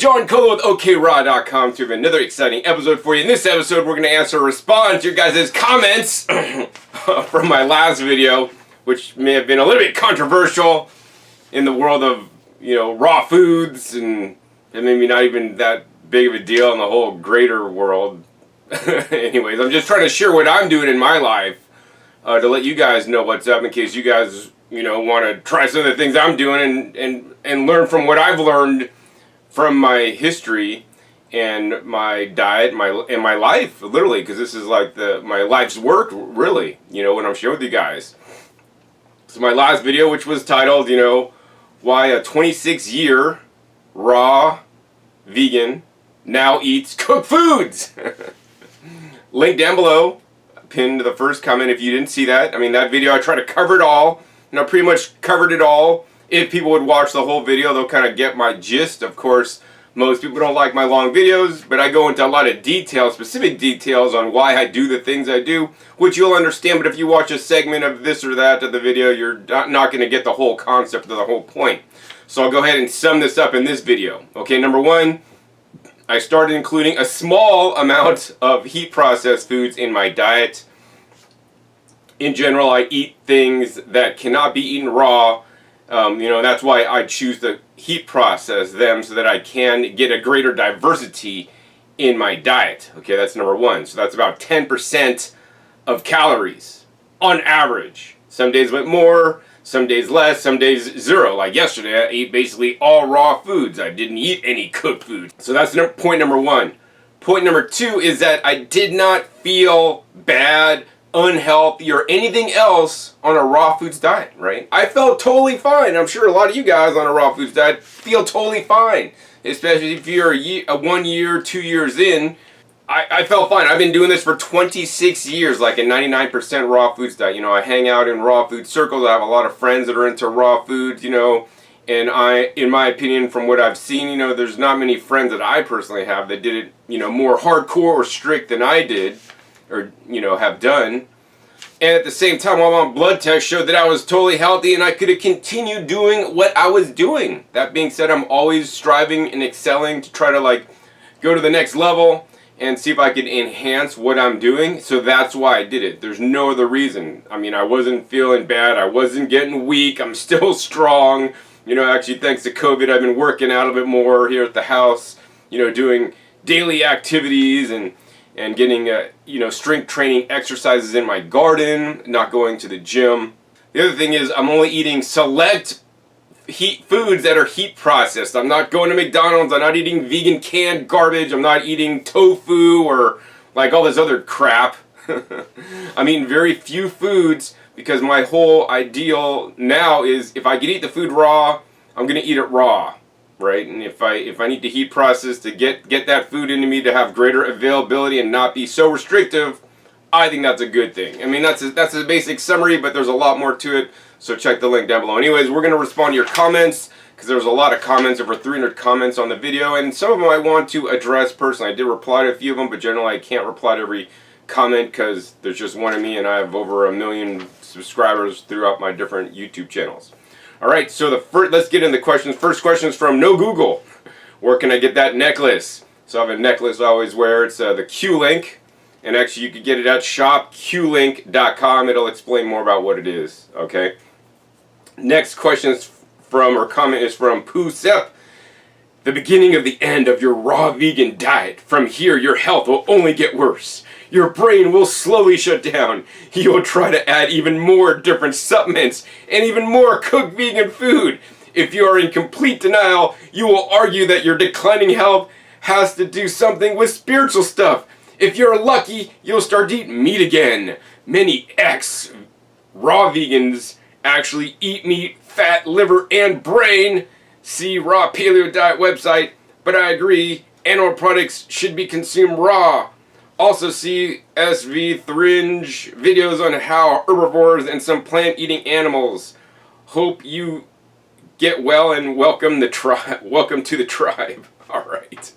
John Colo with okraw.com to have another exciting episode for you. In this episode, we're going to answer or respond to your guys' comments from my last video, which may have been a little bit controversial in the world of, raw foods, and maybe not even that big of a deal in the whole greater world. Anyways, I'm just trying to share what I'm doing in my life to let you guys know what's up in case you guys, want to try some of the things I'm doing and learn from what I've learned from my history and my diet, and my life, literally, because this is like my life's work, really, when I'm sharing with you guys. So my last video, which was titled, why a 26-year raw vegan now eats cooked foods. Link down below, pinned to the first comment if you didn't see that. I mean, that video, I try to cover it all, pretty much covered it all. If people would watch the whole video, they'll kind of get my gist. Of course, most people don't like my long videos, but I go into a lot of details, specific details on why I do the things I do, which you'll understand. But if you watch a segment of this or that of the video, you're not going to get the whole concept of the whole point. So I'll go ahead and sum this up in this video. Okay, number one, I started including a small amount of heat processed foods in my diet. In general, I eat things that cannot be eaten raw. That's why I choose to heat process them so that I can get a greater diversity in my diet. Okay, that's number one. So that's about 10% of calories on average. Some days went more, some days less, some days zero. Like yesterday, I ate basically all raw foods. I didn't eat any cooked food. So that's point number one. Point number two is that I did not feel bad, unhealthy, or anything else on a raw foods diet, right? I felt totally fine. I'm sure a lot of you guys on a raw foods diet feel totally fine, especially if you're 1 year, 2 years in. I felt fine. I've been doing this for 26 years, like a 99% raw foods diet. I hang out in raw food circles. I have a lot of friends that are into raw foods, and in my opinion, from what I've seen, there's not many friends that I personally have that did it, more hardcore or strict than I did, or have done. And at the same time, while my blood test showed that I was totally healthy and I could have continued doing what I was doing. That being said, I'm always striving and excelling to try to go to the next level and see if I could enhance what I'm doing. So that's why I did it. There's no other reason. I mean, I wasn't feeling bad. I wasn't getting weak. I'm still strong. Actually, thanks to COVID, I've been working out a bit more here at the house, doing daily activities and getting, strength training exercises in my garden, not going to the gym. The other thing is I'm only eating select foods that are heat processed. I'm not going to McDonald's. I'm not eating vegan canned garbage. I'm not eating tofu or all this other crap. I'm eating very few foods because my whole ideal now is if I can eat the food raw, I'm going to eat it raw. Right, and if I need to heat process to get that food into me to have greater availability and not be so restrictive, I think that's a good thing. I mean, that's a basic summary, but there's a lot more to it. So check the link down below. Anyways, we're gonna respond to your comments because there was a lot of comments, over 300 comments on the video, and some of them I want to address personally. I did reply to a few of them, but generally I can't reply to every comment because there's just one of me, and I have over 1 million subscribers throughout my different YouTube channels. All right, so let's get into the questions. First question is from No Google. Where can I get that necklace? So I have a necklace I always wear. It's the Q-Link. And actually, you can get it at shopqlink.com. It'll explain more about what it is, okay? Next question is comment is from Pooh Sep. The beginning of the end of your raw vegan diet. From here, your health will only get worse. Your brain will slowly shut down. You will try to add even more different supplements and even more cooked vegan food. If you are in complete denial, you will argue that your declining health has to do something with spiritual stuff. If you're lucky, you'll start to eat meat again. Many ex-raw vegans actually eat meat, fat, liver, and brain. See Raw Paleo Diet website. But I agree, animal products should be consumed raw. Also see SV Thringe videos on how herbivores and some plant-eating animals. Hope you get well and welcome to the tribe. All right.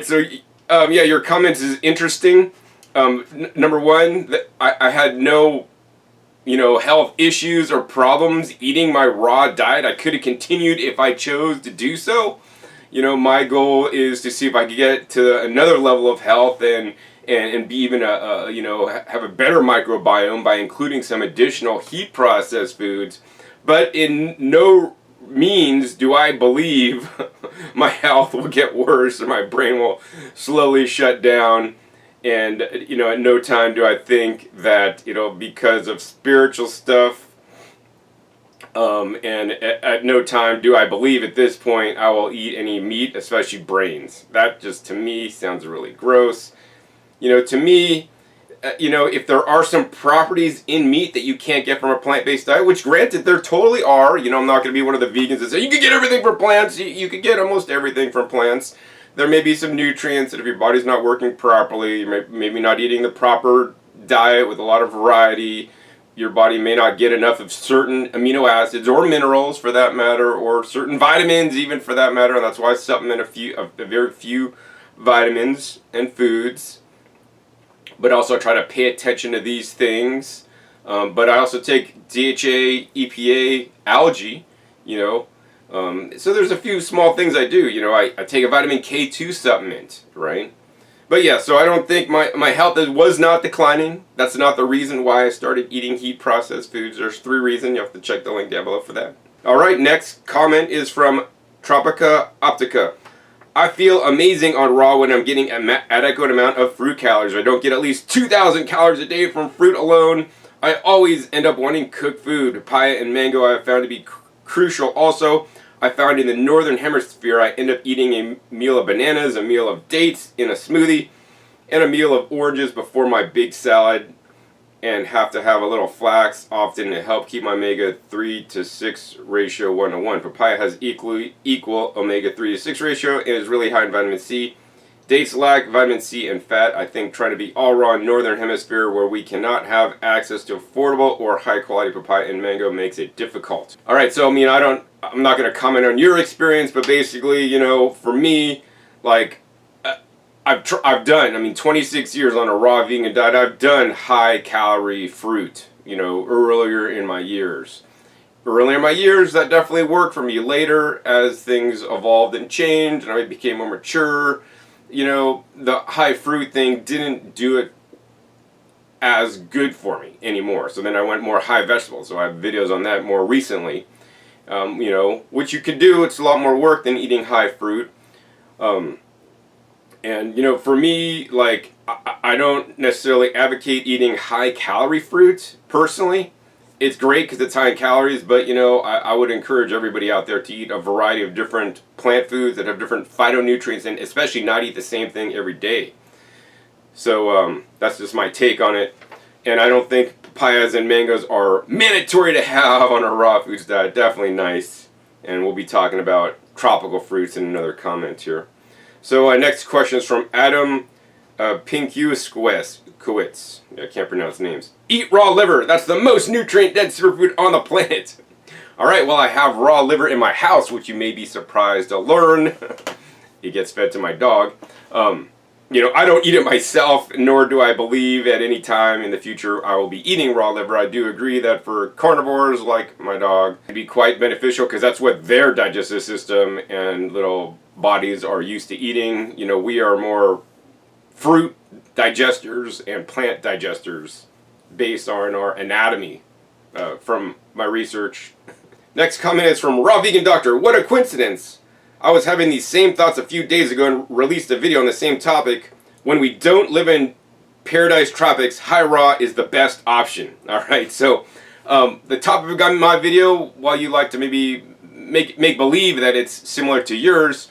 So your comments is interesting. Number one, I had no health issues or problems eating my raw diet. I could have continued if I chose to do so. my goal is to see if I can get to another level of health and be even have a better microbiome by including some additional heat processed foods. But in no means do I believe my health will get worse or my brain will slowly shut down. And at no time do I think that because of spiritual stuff, and at no time do I believe at this point I will eat any meat, especially brains. That just to me sounds really gross. To me, if there are some properties in meat that you can't get from a plant-based diet, which granted there totally are, I'm not going to be one of the vegans that say you can get everything from plants. You can get almost everything from plants. There may be some nutrients that if your body's not working properly, you're maybe not eating the proper diet with a lot of variety, your body may not get enough of certain amino acids or minerals for that matter, or certain vitamins even for that matter, and that's why I supplement a very few vitamins and foods. But also try to pay attention to these things. But I also take DHA, EPA, algae, so there's a few small things I do. I take a vitamin K2 supplement, right? But yeah, so I don't think my health was not declining. That's not the reason why I started eating heat processed foods. There's 3 reasons. You have to check the link down below for that. All right, next comment is from Tropica Optica. I feel amazing on raw when I'm getting an adequate amount of fruit calories. I don't get at least 2,000 calories a day from fruit alone. I always end up wanting cooked food. Papaya and mango I have found to be crucial. Also, I found in the northern hemisphere I end up eating a meal of bananas, a meal of dates in a smoothie, and a meal of oranges before my big salad, and have to have a little flax often to help keep my omega-3 to 6 ratio 1:1. Papaya has equal omega-3 to 6 ratio and is really high in vitamin C. Dates lack vitamin C and fat. I think trying to be all raw in northern hemisphere where we cannot have access to affordable or high quality papaya and mango makes it difficult. All right, so I'm not going to comment on your experience, but basically, for me, like I've done 26 years on a raw vegan diet. I've done high calorie fruit, earlier in my years. Earlier in my years, that definitely worked for me. Later, as things evolved and changed, and I became more mature, the high fruit thing didn't do it as good for me anymore. So then I went more high vegetables. So I have videos on that more recently, which you could do. It's a lot more work than eating high fruit. And, for me, like, I don't necessarily advocate eating high-calorie fruit, personally. It's great because it's high in calories, but, I would encourage everybody out there to eat a variety of different plant foods that have different phytonutrients, and especially not eat the same thing every day. So, that's just my take on it. And I don't think papayas and mangoes are mandatory to have on a raw foods diet. Definitely nice. And we'll be talking about tropical fruits in another comment here. So next question is from Adam Pinkiewicz. I can't pronounce names. Eat raw liver. That's the most nutrient-dense superfood on the planet. All right, well, I have raw liver in my house, which you may be surprised to learn. It gets fed to my dog. I don't eat it myself, nor do I believe at any time in the future I will be eating raw liver. I do agree that for carnivores like my dog, it'd be quite beneficial because that's what their digestive system and little bodies are used to eating. We are more fruit digesters and plant digesters based on our anatomy from my research. Next comment is from Raw Vegan Doctor. What a coincidence! I was having these same thoughts a few days ago and released a video on the same topic. When we don't live in paradise tropics, high raw is the best option. Alright, so the topic of my video, while you like to maybe make believe that it's similar to yours,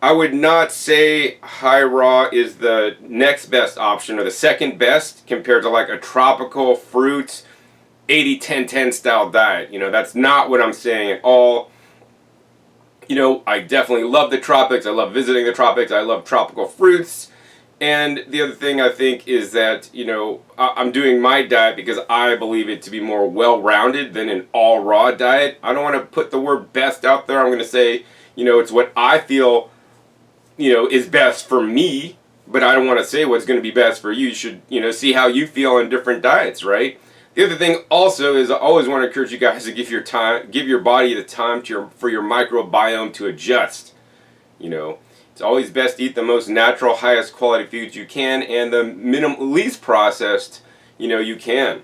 I would not say high raw is the next best option or the second best compared to like a tropical fruit 80-10-10 style diet. That's not what I'm saying at all. I definitely love the tropics. I love visiting the tropics. I love tropical fruits. And the other thing I think is that, I'm doing my diet because I believe it to be more well-rounded than an all-raw diet. I don't want to put the word best out there. I'm going to say, it's what I feel, is best for me. But I don't want to say what's going to be best for you. You should, see how you feel on different diets, right? The other thing also is I always want to encourage you guys to give your body the time for your microbiome to adjust. You know, it's always best to eat the most natural, highest quality foods you can, and the least processed, you can.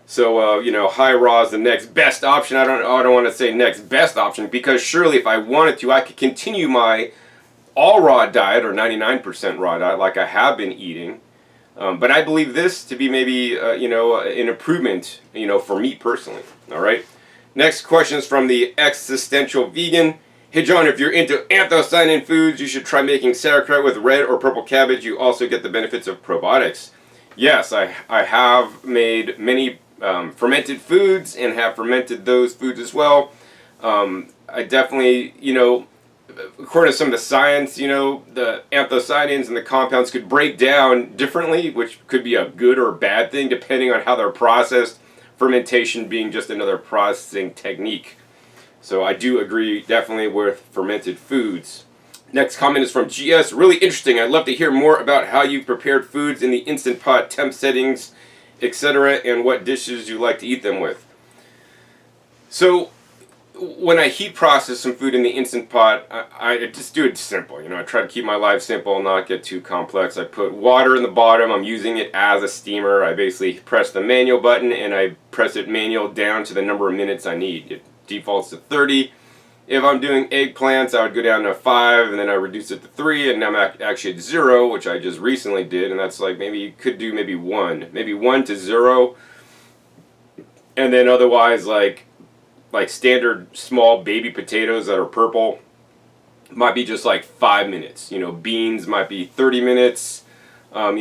So, high raw is the next best option. I don't want to say next best option, because surely if I wanted to, I could continue my all raw diet, or 99% raw diet, like I have been eating. But I believe this to be maybe, an improvement, for me personally. All right. Next question is from the existential vegan. Hey John, if you're into anthocyanin foods, you should try making sauerkraut with red or purple cabbage. You also get the benefits of probiotics. Yes, I have made many fermented foods and have fermented those foods as well. I definitely, according to some of the science, the anthocyanins and the compounds could break down differently, which could be a good or bad thing depending on how they're processed. Fermentation being just another processing technique. So I do agree definitely with fermented foods. Next comment is from GS. Really interesting. I'd love to hear more about how you prepared foods in the Instant Pot, temp settings, etc., and what dishes you like to eat them with. So when I heat process some food in the Instant Pot, I just do it simple. I try to keep my life simple, not get too complex. I put water in the bottom. I'm using it as a steamer. I basically press the manual button and I press it manual down to the number of minutes I need. It defaults to 30. If I'm doing eggplants, I would go down to 5, and then I reduce it to 3, and now I'm actually at 0, which I just recently did, and that's like maybe you could do maybe 1 to 0, and then otherwise like standard small baby potatoes that are purple might be just like 5 minutes. Beans might be 30 minutes. On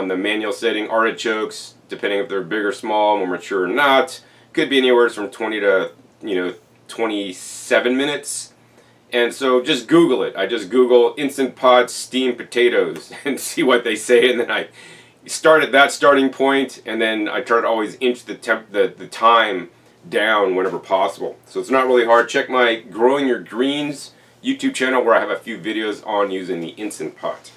the manual setting, artichokes, depending if they're big or small, more mature or not, could be anywhere from 20 to 27 minutes. And so just Google it. I just Google Instant Pot steamed potatoes and see what they say, and then I start at that starting point, and then I try to always inch the time down whenever possible. So it's not really hard. Check my Growing Your Greens YouTube channel, where I have a few videos on using the Instant Pot.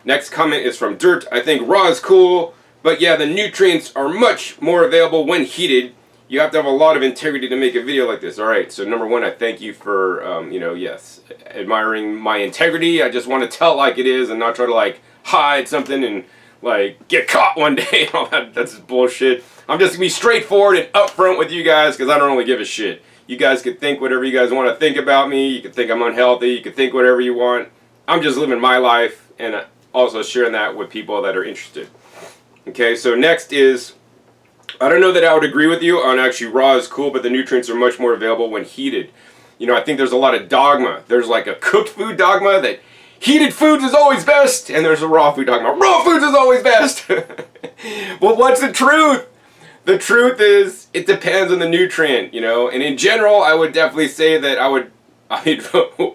Next comment is from Dirt. I think raw is cool, but yeah, the nutrients are much more available when heated. You have to have a lot of integrity to make a video like this. All right, so number one, I thank you for, yes, admiring my integrity. I just want to tell it like it is and not try to, hide something and, get caught one day. All that's bullshit. I'm just going to be straightforward and upfront with you guys, because I don't really give a shit. You guys could think whatever you guys want to think about me. You could think I'm unhealthy. You could think whatever you want. I'm just living my life and also sharing that with people that are interested. Okay, so next is, I don't know that I would agree with you on actually raw is cool, but the nutrients are much more available when heated. I think there's a lot of dogma. There's like a cooked food dogma that heated foods is always best, and there's a raw food dogma. Raw foods is always best. Well, what's the truth? The truth is, it depends on the nutrient, and in general, I would definitely say that I'd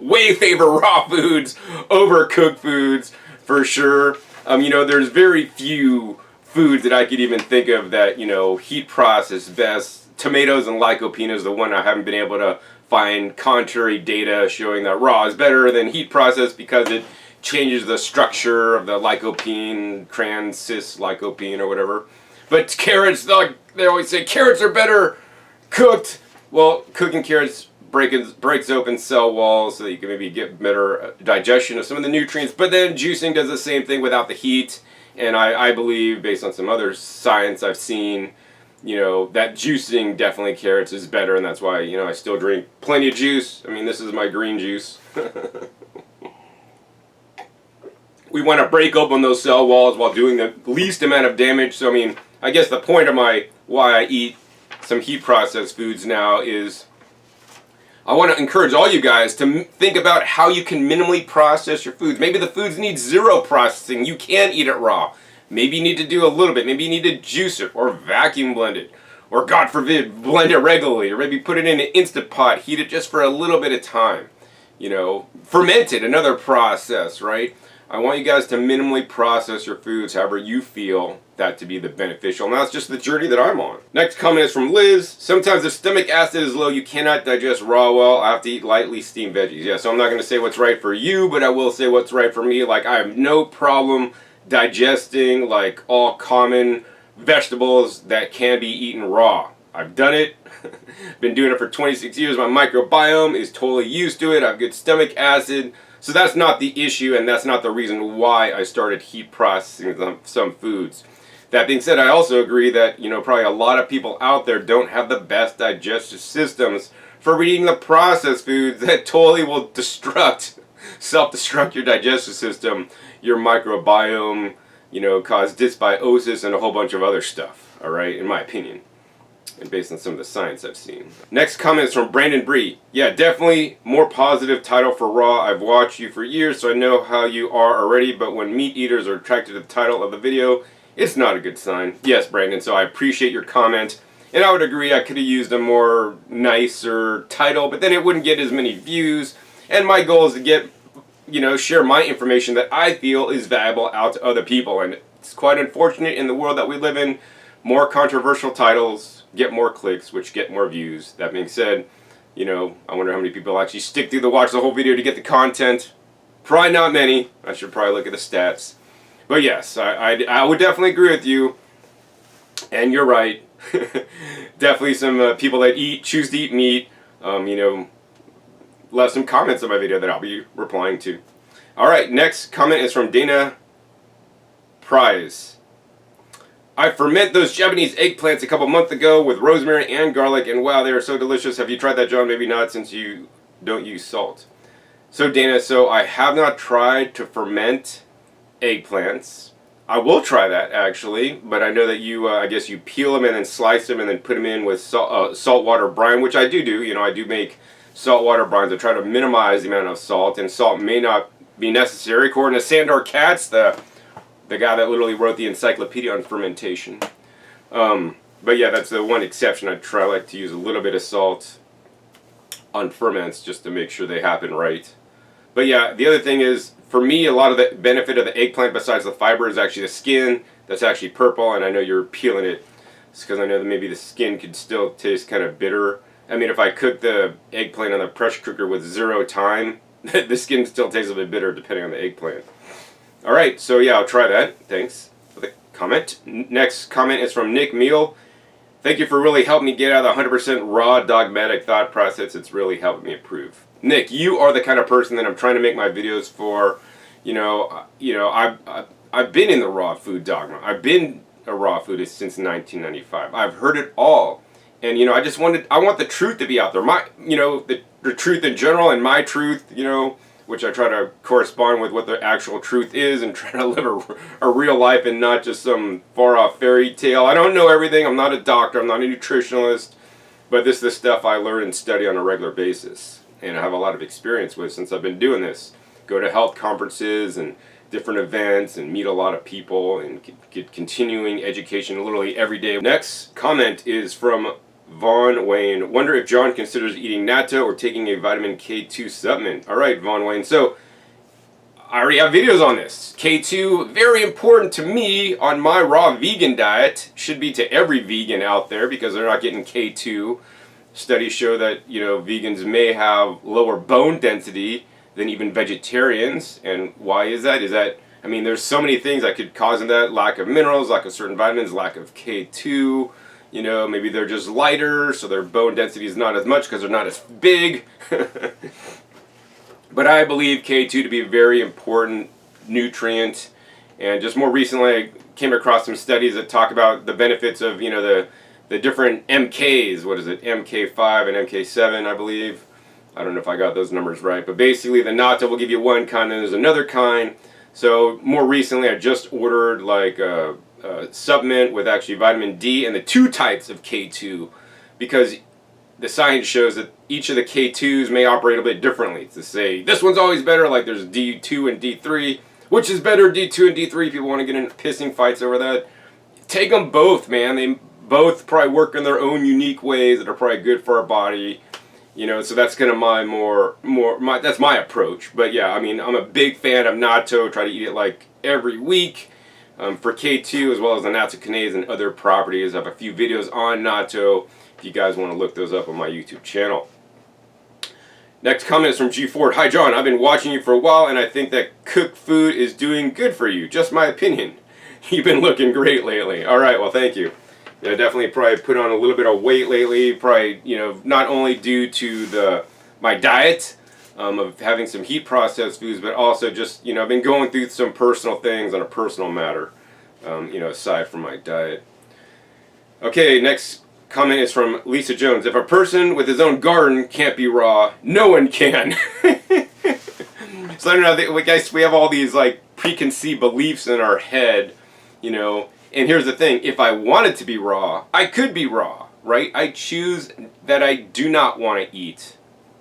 way favor raw foods over cooked foods, for sure. There's very few foods that I could even think of that, heat process best. Tomatoes and lycopene is the one I haven't been able to find contrary data showing that raw is better than heat process, because it changes the structure of the lycopene, trans cis lycopene or whatever. But carrots, they always say carrots are better cooked. Well, cooking carrots breaks open cell walls so that you can maybe get better digestion of some of the nutrients. But then juicing does the same thing without the heat. And I believe, based on some other science I've seen, that juicing definitely carrots is better. And that's why, I still drink plenty of juice. I mean, this is my green juice. We want to break open those cell walls while doing the least amount of damage. So, I guess the point of why I eat some heat processed foods now is I want to encourage all you guys to think about how you can minimally process your foods. Maybe the foods need zero processing. You can eat it raw. Maybe you need to do a little bit. Maybe you need to juice it or vacuum blend it. Or God forbid, blend it regularly. Or maybe put it in an Instant Pot. Heat it just for a little bit of time. Ferment it, another process, right? I want you guys to minimally process your foods however you feel that to be the beneficial. And that's just the journey that I'm on. Next comment is from Liz. Sometimes if stomach acid is low, you cannot digest raw well. I have to eat lightly steamed veggies. Yeah, so I'm not going to say what's right for you, but I will say what's right for me. I have no problem digesting all common vegetables that can be eaten raw. I've done it. Been doing it for 26 years. My microbiome is totally used to it. I have good stomach acid. So that's not the issue, and that's not the reason why I started heat processing some foods. That being said, I also agree that, probably a lot of people out there don't have the best digestive systems for eating the processed foods that totally will self-destruct your digestive system, your microbiome, cause dysbiosis and a whole bunch of other stuff, all right, in my opinion, and based on some of the science I've seen. Next comment is from Brandon Bree. Yeah, definitely more positive title for raw. I've watched you for years, so I know how you are already, but when meat eaters are attracted to the title of the video, it's not a good sign. Yes, Brandon, so I appreciate your comment. And I would agree I could have used a more nicer title, but then it wouldn't get as many views. And my goal is to get, share my information that I feel is valuable out to other people. And it's quite unfortunate in the world that we live in. More controversial titles get more clicks, which get more views. That being said, I wonder how many people actually stick through to watch the whole video to get the content. Probably not many. I should probably look at the stats. But yes, I would definitely agree with you. And you're right. Definitely some people that choose to eat meat, left some comments on my video that I'll be replying to. Alright, next comment is from Dana Prize. I ferment those Japanese eggplants a couple months ago with rosemary and garlic, and wow, they are so delicious. Have you tried that, John? Maybe not, since you don't use salt. So Dana, I have not tried to ferment eggplants. I will try that, actually, but I know that you, I guess you peel them and then slice them and then put them in with saltwater brine, which I do. I do make saltwater brines. I try to minimize the amount of salt, and salt may not be necessary, according to Sandor Katz, the guy that literally wrote the encyclopedia on fermentation. But yeah, that's the one exception. I like to use a little bit of salt on ferments just to make sure they happen right. But yeah, the other thing is, for me, a lot of the benefit of the eggplant, besides the fiber, is actually the skin. That's actually purple, and I know you're peeling it. It's because I know that maybe the skin could still taste kind of bitter. I mean, if I cook the eggplant on the pressure cooker with 0 thyme, the skin still tastes a bit bitter depending on the eggplant. Alright, so yeah, I'll try that. Thanks for the comment. Next comment is from Nick Meal. Thank you for really helping me get out of the 100% raw dogmatic thought process. It's really helped me improve. Nick, you are the kind of person that I'm trying to make my videos for. I've been in the raw food dogma. I've been a raw foodist since 1995. I've heard it all. And, I want the truth to be out there. The truth in general and my truth, which I try to correspond with what the actual truth is and try to live a real life and not just some far-off fairy tale. I don't know everything. I'm not a doctor. I'm not a nutritionalist. But this is the stuff I learn and study on a regular basis. And I have a lot of experience with since I've been doing this. Go to health conferences and different events and meet a lot of people and get continuing education literally every day. Next comment is from Vaughn Wayne. Wonder if John considers eating natto or taking a vitamin K2 supplement. Alright, Vaughn Wayne. So, I already have videos on this. K2, very important to me on my raw vegan diet. Should be to every vegan out there because they're not getting K2. Studies show that, vegans may have lower bone density than even vegetarians. And why is that? There's so many things that could cause that. Lack of minerals, lack of certain vitamins, lack of K2. Maybe they're just lighter, so their bone density is not as much because they're not as big. But I believe K2 to be a very important nutrient. And just more recently, I came across some studies that talk about the benefits of, the different MKs. What is it? MK5 and MK7, I believe. I don't know if I got those numbers right. But basically, the natto will give you one kind, and there's another kind. So more recently, I just ordered like a supplement with actually vitamin D and the 2 types of K2, because the science shows that each of the K2s may operate a bit differently. To say this one's always better, like there's D2 and D3, which is better, D2 and D3? People want to get in pissing fights over that. Take them both, man. They both probably work in their own unique ways that are probably good for our body. So that's kind of that's my approach. But yeah, I'm a big fan of natto. Try to eat it like every week. For K2 as well as the anthocyanins and other properties. I have a few videos on natto if you guys want to look those up on my YouTube channel. Next comment is from G Ford. Hi John, I've been watching you for a while and I think that cooked food is doing good for you. Just my opinion. You've been looking great lately. Alright, well thank you. Yeah, definitely probably put on a little bit of weight lately. Probably, not only due to my diet of having some heat processed foods, but also just, I've been going through some personal things on a personal matter, aside from my diet. Okay, next comment is from Lisa Jones. If a person with his own garden can't be raw, no one can. So I don't know, guys, we have all these like preconceived beliefs in our head, and here's the thing, if I wanted to be raw, I could be raw, right? I choose that I do not want to eat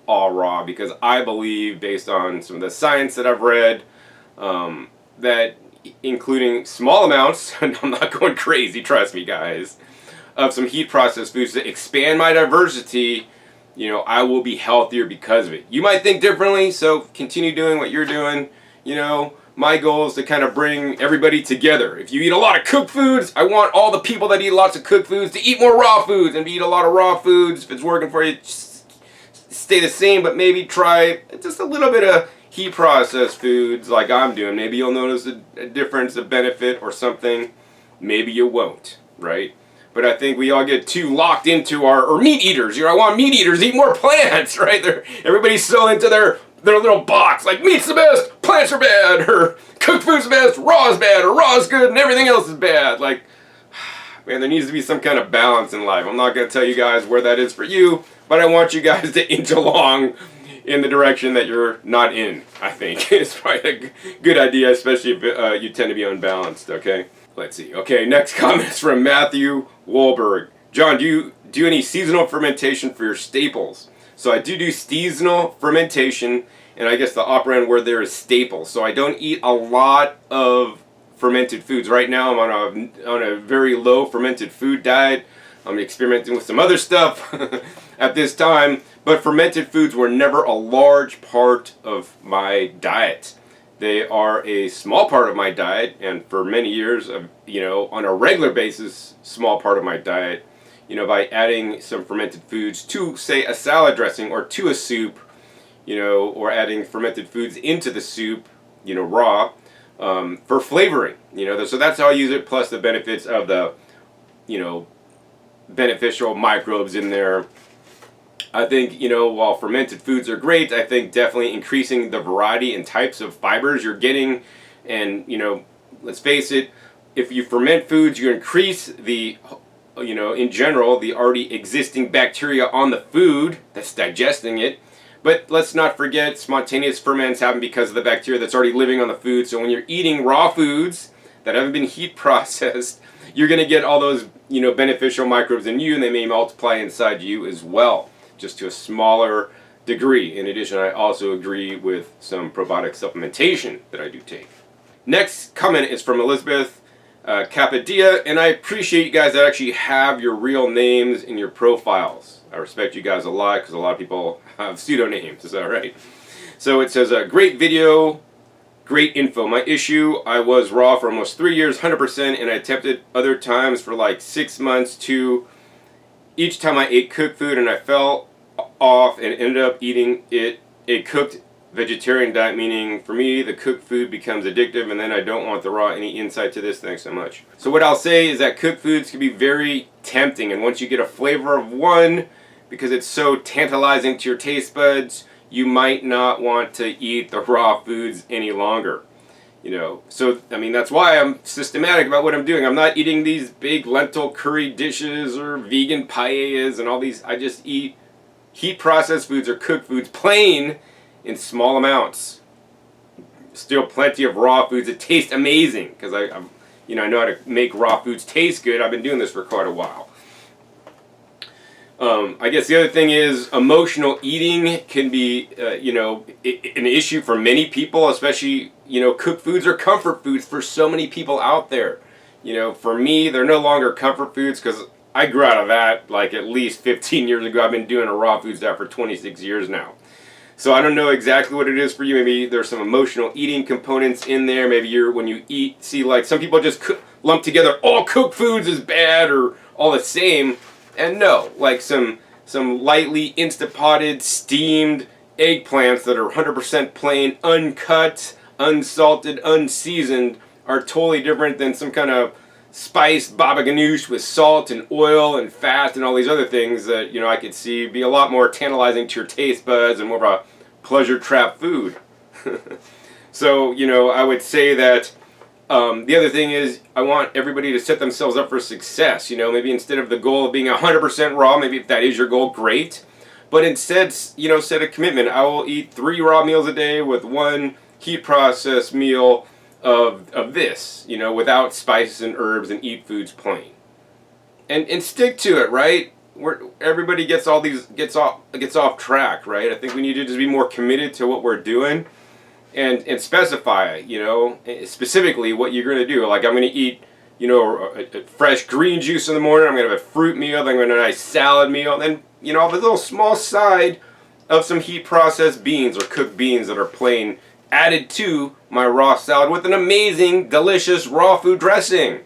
all raw because I believe, based on some of the science that I've read, that including small amounts, and I'm not going crazy, trust me guys, of some heat processed foods to expand my diversity, I will be healthier because of it. You might think differently, so continue doing what you're doing. My goal is to kind of bring everybody together. If you eat a lot of cooked foods, I want all the people that eat lots of cooked foods to eat more raw foods and to eat a lot of raw foods. If it's working for you, just stay the same, but maybe try just a little bit of heat processed foods like I'm doing. Maybe you'll notice a difference, a benefit or something. Maybe you won't, right? But I think we all get too locked into or meat eaters. I want meat eaters to eat more plants, right? Everybody's so into their little box, like meat's the best, plants are bad, or cooked food's the best, raw is bad, or raw is good, and everything else is bad. Like, man, there needs to be some kind of balance in life. I'm not going to tell you guys where that is for you, but I want you guys to inch along in the direction that you're not in, I think. It's probably a good idea, especially if you tend to be unbalanced, okay? Let's see. Okay, next comment is from Matthew Wahlberg. John, do you do any seasonal fermentation for your staples? So I do seasonal fermentation, and I guess the operand word there is staples. So I don't eat a lot of fermented foods. Right now I'm on a very low fermented food diet. I'm experimenting with some other stuff at this time, but fermented foods were never a large part of my diet. They are a small part of my diet, and for many years, on a regular basis, small part of my diet, by adding some fermented foods to, say, a salad dressing or to a soup, or adding fermented foods into the soup, raw, for flavoring, so that's how I use it, plus the benefits of the, beneficial microbes in there. I think, while fermented foods are great, I think definitely increasing the variety and types of fibers you're getting. And, let's face it, if you ferment foods, you increase the, in general, the already existing bacteria on the food that's digesting it. But let's not forget, spontaneous ferments happen because of the bacteria that's already living on the food. So when you're eating raw foods that haven't been heat processed, you're going to get all those, beneficial microbes in you, and they may multiply inside you as well, just to a smaller degree. In addition, I also agree with some probiotic supplementation that I do take. Next comment is from Elizabeth Capadia, and I appreciate you guys that actually have your real names in your profiles. I respect you guys a lot because a lot of people have pseudonames. Is that right? So it says, great video, great info. My issue, I was raw for almost 3 years, 100%, and I attempted other times for like 6 months to. Each time I ate cooked food and I fell off and ended up eating a cooked vegetarian diet, meaning for me the cooked food becomes addictive, and then I don't want the raw. Any insight to this? Thanks so much. So what I'll say is that cooked foods can be very tempting, and once you get a flavor of one, because it's so tantalizing to your taste buds, you might not want to eat the raw foods any longer. So, I mean, that's why I'm systematic about what I'm doing. I'm not eating these big lentil curry dishes or vegan paellas and all these. I just eat heat processed foods or cooked foods plain in small amounts. Still plenty of raw foods that taste amazing because I know how to make raw foods taste good. I've been doing this for quite a while. I guess the other thing is emotional eating can be, an issue for many people, especially, cooked foods are comfort foods for so many people out there. For me, they're no longer comfort foods because I grew out of that like at least 15 years ago. I've been doing a raw foods diet for 26 years now. So I don't know exactly what it is for you. Maybe there's some emotional eating components in there. Maybe when you eat, see, like some people just lump together all cooked foods is bad or all the same. And no, like some lightly Instapotted, steamed eggplants that are 100% plain, uncut, unsalted, unseasoned are totally different than some kind of spiced baba ganoush with salt and oil and fat and all these other things that, you know, I could see be a lot more tantalizing to your taste buds and more of a pleasure trap food. So, you know, I would say that the other thing is I want everybody to set themselves up for success. You know, maybe instead of the goal of being 100% raw, maybe if that is your goal, great. But instead, you know, set a commitment. I will eat 3 raw meals a day with 1 heat processed meal of this, you know, without spices and herbs, and eat foods plain. And stick to it, right? Everybody gets off track, right? I think we need to just be more committed to what we're doing and specify, you know, specifically what you're going to do. Like, I'm going to eat, you know, a fresh green juice in the morning. I'm going to have a fruit meal. Then I'm going to have a nice salad meal. Then, you know, I'll have a little small side of some heat processed beans or cooked beans that are plain added to my raw salad with an amazing, delicious raw food dressing.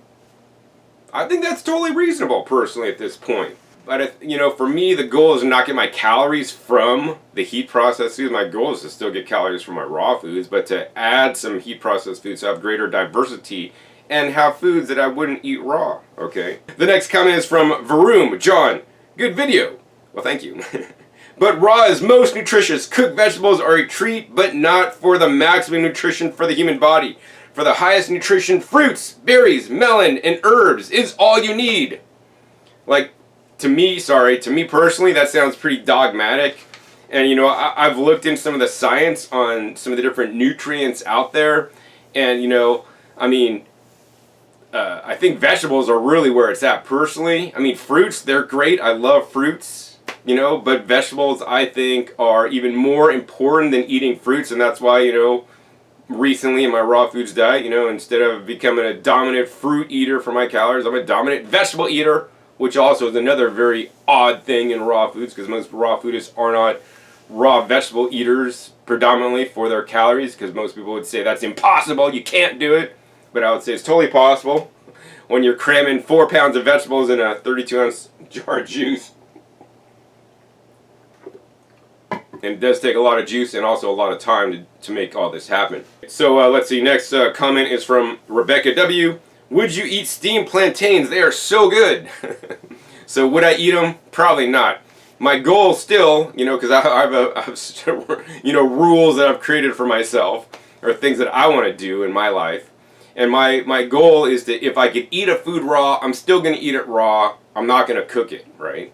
I think that's totally reasonable, personally, at this point. But, you know, for me, the goal is to not get my calories from the heat processed foods. My goal is to still get calories from my raw foods, but to add some heat processed foods to have greater diversity and have foods that I wouldn't eat raw, okay? The next comment is from Varoom. John, good video. Well, thank you. But raw is most nutritious. Cooked vegetables are a treat, but not for the maximum nutrition for the human body. For the highest nutrition, fruits, berries, melon, and herbs is all you need. Like, to me personally, that sounds pretty dogmatic. And, you know, I've looked into some of the science on some of the different nutrients out there. And, you know, I mean, I think vegetables are really where it's at, personally. I mean, fruits, they're great. I love fruits. You know, but vegetables, I think, are even more important than eating fruits, and that's why, you know, recently in my raw foods diet, you know, instead of becoming a dominant fruit eater for my calories, I'm a dominant vegetable eater, which also is another very odd thing in raw foods, because most raw foodists are not raw vegetable eaters predominantly for their calories, because most people would say that's impossible, you can't do it, but I would say it's totally possible when you're cramming 4 pounds of vegetables in a 32-ounce jar of juice. And it does take a lot of juice and also a lot of time to make all this happen. So let's see, next comment is from Rebecca W. Would you eat steamed plantains? They are so good. So would I eat them? Probably not. My goal still, you know, because I have you know, rules that I've created for myself, or things that I want to do in my life. And my goal is that if I could eat a food raw, I'm still going to eat it raw. I'm not going to cook it, right?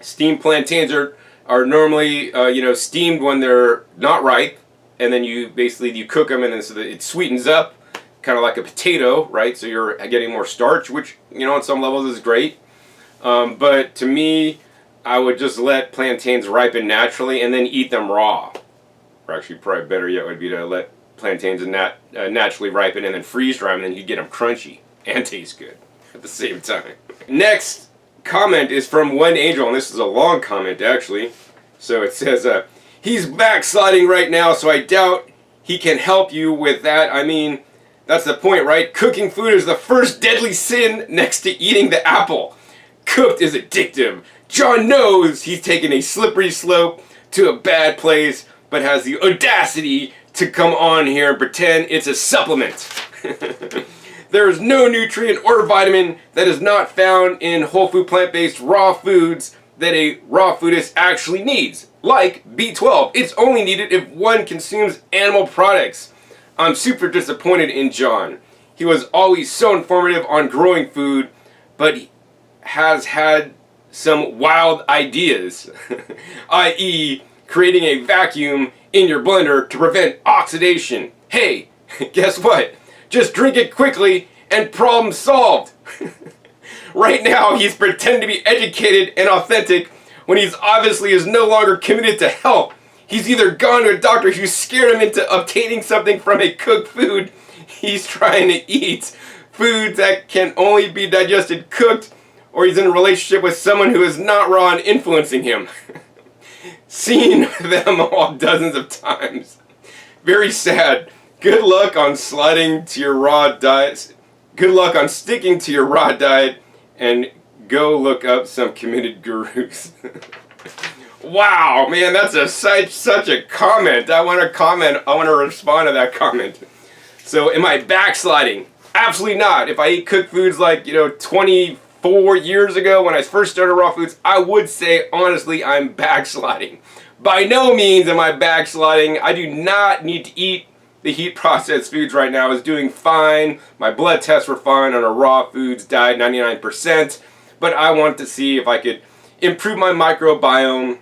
Steamed plantains are normally, you know, steamed when they're not ripe, and then you cook them, and then so that it sweetens up, kind of like a potato, right? So you're getting more starch, which, you know, on some levels is great. But to me, I would just let plantains ripen naturally and then eat them raw. Or actually, probably better yet would be to let plantains naturally ripen and then freeze dry them, and then you get them crunchy and taste good at the same time. Next comment is from One Angel, and this is a long comment actually. So it says, he's backsliding right now, so I doubt he can help you with that. I mean, that's the point, right? Cooking food is the first deadly sin next to eating the apple. Cooked is addictive. John knows he's taken a slippery slope to a bad place, but has the audacity to come on here and pretend it's a supplement. There is no nutrient or vitamin that is not found in whole food plant-based raw foods that a raw foodist actually needs, like B12. It's only needed if one consumes animal products. I'm super disappointed in John. He was always so informative on growing food, but he has had some wild ideas, i.e. creating a vacuum in your blender to prevent oxidation. Hey, guess what? Just drink it quickly and problem solved. Right now, he's pretending to be educated and authentic when he's obviously is no longer committed to health. He's either gone to a doctor who scared him into obtaining something from a cooked food he's trying to eat, foods that can only be digested cooked, or he's in a relationship with someone who is not raw and influencing him. Seen them all dozens of times. Very sad. Good luck on sliding to your raw diet. Good luck on sticking to your raw diet, and go look up some committed gurus. Wow, man, that's such a comment. I want to respond to that comment. So, am I backsliding? Absolutely not. If I eat cooked foods like, 24 years ago when I first started raw foods, I would say, honestly, I'm backsliding. By no means am I backsliding. I do not need to eat the heat processed foods right now. I was doing fine. My blood tests were fine on a raw foods diet, 99%. But I wanted to see if I could improve my microbiome.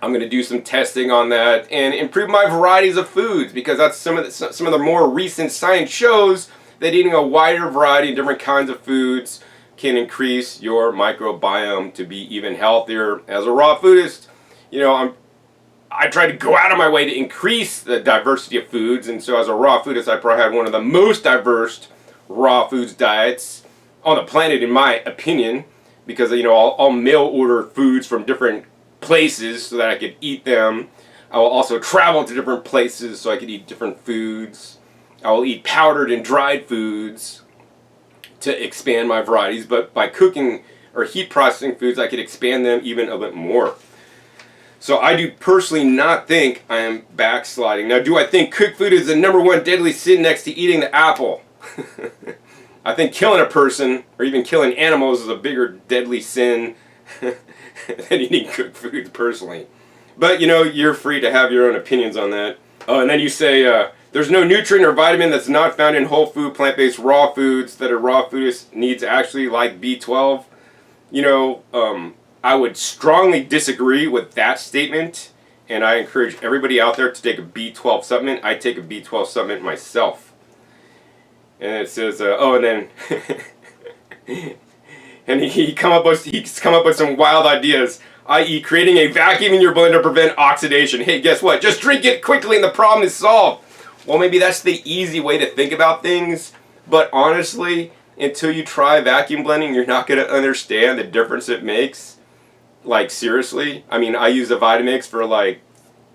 I'm going to do some testing on that and improve my varieties of foods, because that's some of the more recent science shows that eating a wider variety of different kinds of foods can increase your microbiome to be even healthier. As a raw foodist, I try to go out of my way to increase the diversity of foods, and so as a raw foodist, I probably had one of the most diverse raw foods diets on the planet, in my opinion, because I'll mail order foods from different places so that I could eat them. I will also travel to different places so I could eat different foods. I will eat powdered and dried foods to expand my varieties, but by cooking or heat processing foods, I could expand them even a bit more. So I do personally not think I am backsliding. Now, do I think cooked food is the #1 deadly sin next to eating the apple? I think killing a person or even killing animals is a bigger deadly sin than eating cooked foods, personally. But, you're free to have your own opinions on that. Oh, and then you say, there's no nutrient or vitamin that's not found in whole food, plant-based raw foods that a raw foodist needs, actually, like B12. I would strongly disagree with that statement, and I encourage everybody out there to take a B12 supplement. I take a B12 supplement myself. And it says, and then and he's come up with some wild ideas, i.e. creating a vacuum in your blender to prevent oxidation. Hey, guess what? Just drink it quickly and the problem is solved. Well, maybe that's the easy way to think about things, but honestly, until you try vacuum blending, you're not going to understand the difference it makes. Like, seriously. I mean, I used a Vitamix for like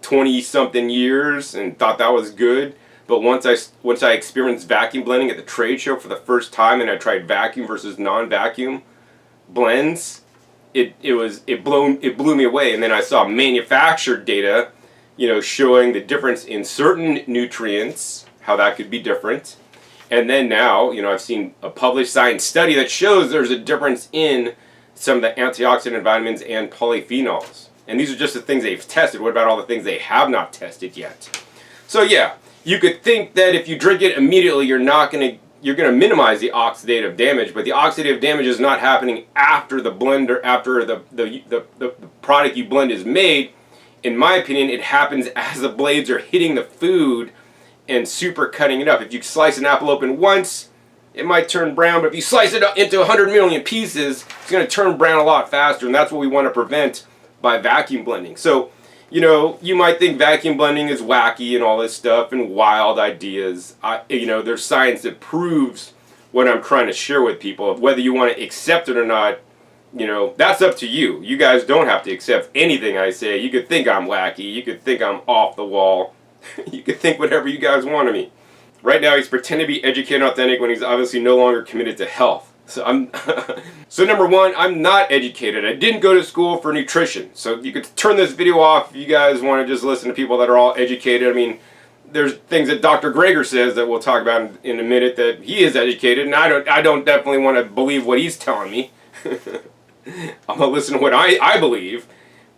20-something years and thought that was good. But once I experienced vacuum blending at the trade show for the first time, and I tried vacuum versus non-vacuum blends, it blew me away. And then I saw manufactured data, showing the difference in certain nutrients, how that could be different. And then now, I've seen a published science study that shows there's a difference in some of the antioxidant vitamins and polyphenols. And these are just the things they've tested. What about all the things they have not tested yet? So yeah, you could think that if you drink it immediately, you're going to minimize the oxidative damage, but the oxidative damage is not happening after the blender, after the product you blend is made. In my opinion, it happens as the blades are hitting the food and super cutting it up. If you slice an apple open once, it might turn brown, but if you slice it into 100 million pieces, it's going to turn brown a lot faster, and that's what we want to prevent by vacuum blending. So, you might think vacuum blending is wacky and all this stuff and wild ideas. There's science that proves what I'm trying to share with people. Whether you want to accept it or not, that's up to you. You guys don't have to accept anything I say. You could think I'm wacky. You could think I'm off the wall. You could think whatever you guys want of me. Right now, he's pretending to be educated and authentic when he's obviously no longer committed to health. So so #1, I'm not educated. I didn't go to school for nutrition. So you could turn this video off if you guys want to just listen to people that are all educated. I mean, there's things that Dr. Gregor says that we'll talk about in a minute that he is educated, and I don't definitely want to believe what he's telling me. I'm gonna listen to what I believe,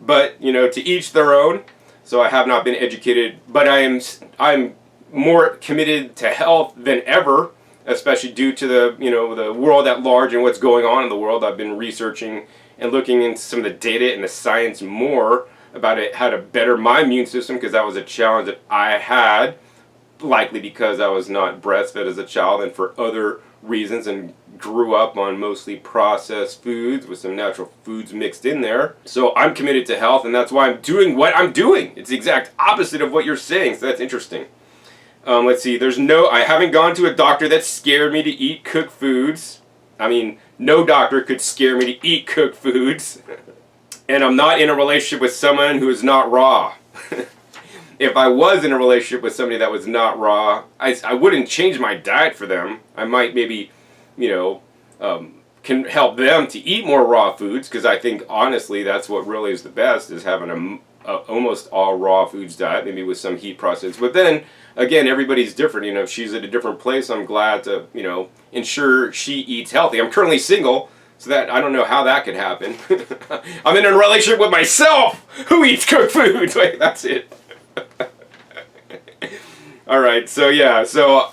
but to each their own. So I have not been educated, but I'm more committed to health than ever, especially due to the world at large and what's going on in the world. I've been researching and looking into some of the data and the science more about how to better my immune system, because that was a challenge that I had, likely because I was not breastfed as a child and for other reasons, and grew up on mostly processed foods with some natural foods mixed in there. So I'm committed to health, and that's why I'm doing what I'm doing. It's the exact opposite of what you're saying, so that's interesting. Let's see, I haven't gone to a doctor that scared me to eat cooked foods. I mean, no doctor could scare me to eat cooked foods. And I'm not in a relationship with someone who is not raw. If I was in a relationship with somebody that was not raw, I wouldn't change my diet for them. I might maybe, can help them to eat more raw foods, because I think, honestly, that's what really is the best, is having a almost all raw foods diet, maybe with some heat process. But then again, everybody's different. You know, if she's at a different place, I'm glad to, you know, ensure she eats healthy. I'm currently single, so that I don't know how that could happen. I'm in a relationship with myself who eats cooked food. Wait, that's it. All right, so yeah, so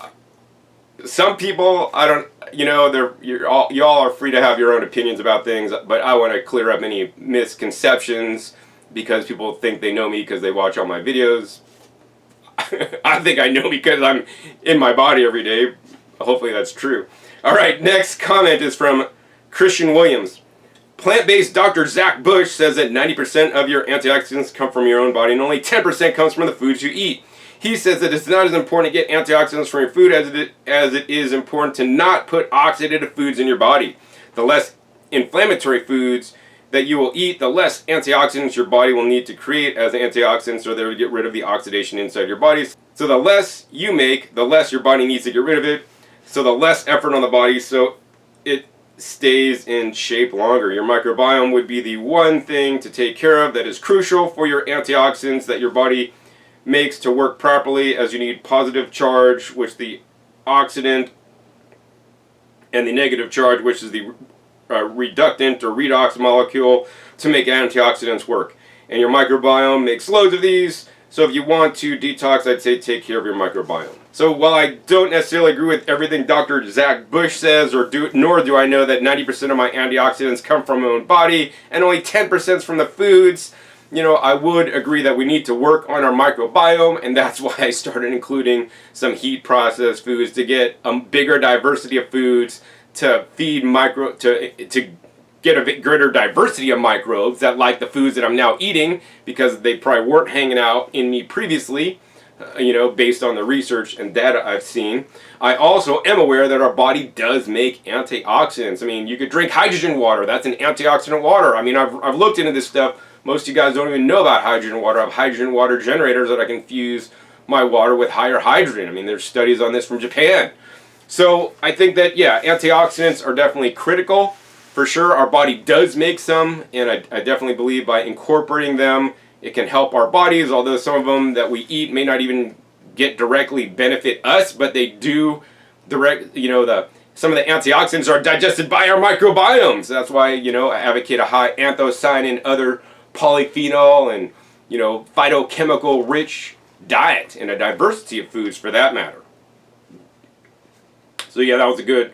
some people, I don't, you know, y'all are free to have your own opinions about things, but I want to clear up any misconceptions because people think they know me because they watch all my videos. I think I know because I'm in my body every day. Hopefully that's true. All right, next comment is from Christian Williams. Plant-based Dr. Zach Bush says that 90% of your antioxidants come from your own body and only 10% comes from the foods you eat. He says that it's not as important to get antioxidants from your food as it is important to not put oxidative foods in your body. The less inflammatory foods that you will eat, the less antioxidants your body will need to create, as antioxidants are there to get rid of the oxidation inside your body. So the less you make, the less your body needs to get rid of it. So the less effort on the body, so it stays in shape longer. Your microbiome would be the one thing to take care of that is crucial for your antioxidants that your body makes to work properly, as you need positive charge, which the oxidant, and the negative charge, which is the reductant or redox molecule, to make antioxidants work. And your microbiome makes loads of these, so if you want to detox, I'd say take care of your microbiome. So while I don't necessarily agree with everything Dr. Zach Bush says, nor do I know that 90% of my antioxidants come from my own body and only 10% is from the foods, you know, I would agree that we need to work on our microbiome, and that's why I started including some heat processed foods to get a bigger diversity of foods to feed to get a greater diversity of microbes that like the foods that I'm now eating, because they probably weren't hanging out in me previously, you know, based on the research and data I've seen. I also am aware that our body does make antioxidants. I mean, you could drink hydrogen water. That's an antioxidant water. I mean, I've looked into this stuff. Most of you guys don't even know about hydrogen water. I have hydrogen water generators that I can fuse my water with higher hydrogen. I mean, there's studies on this from Japan. So I think that, yeah, antioxidants are definitely critical. For sure, our body does make some, and I definitely believe by incorporating them, it can help our bodies, although some of them that we eat may not even directly benefit us, but they do some of the antioxidants are digested by our microbiomes. That's why, you know, I advocate a high anthocyanin, other polyphenol, and, you know, phytochemical rich diet, and a diversity of foods for that matter. So yeah, that was a good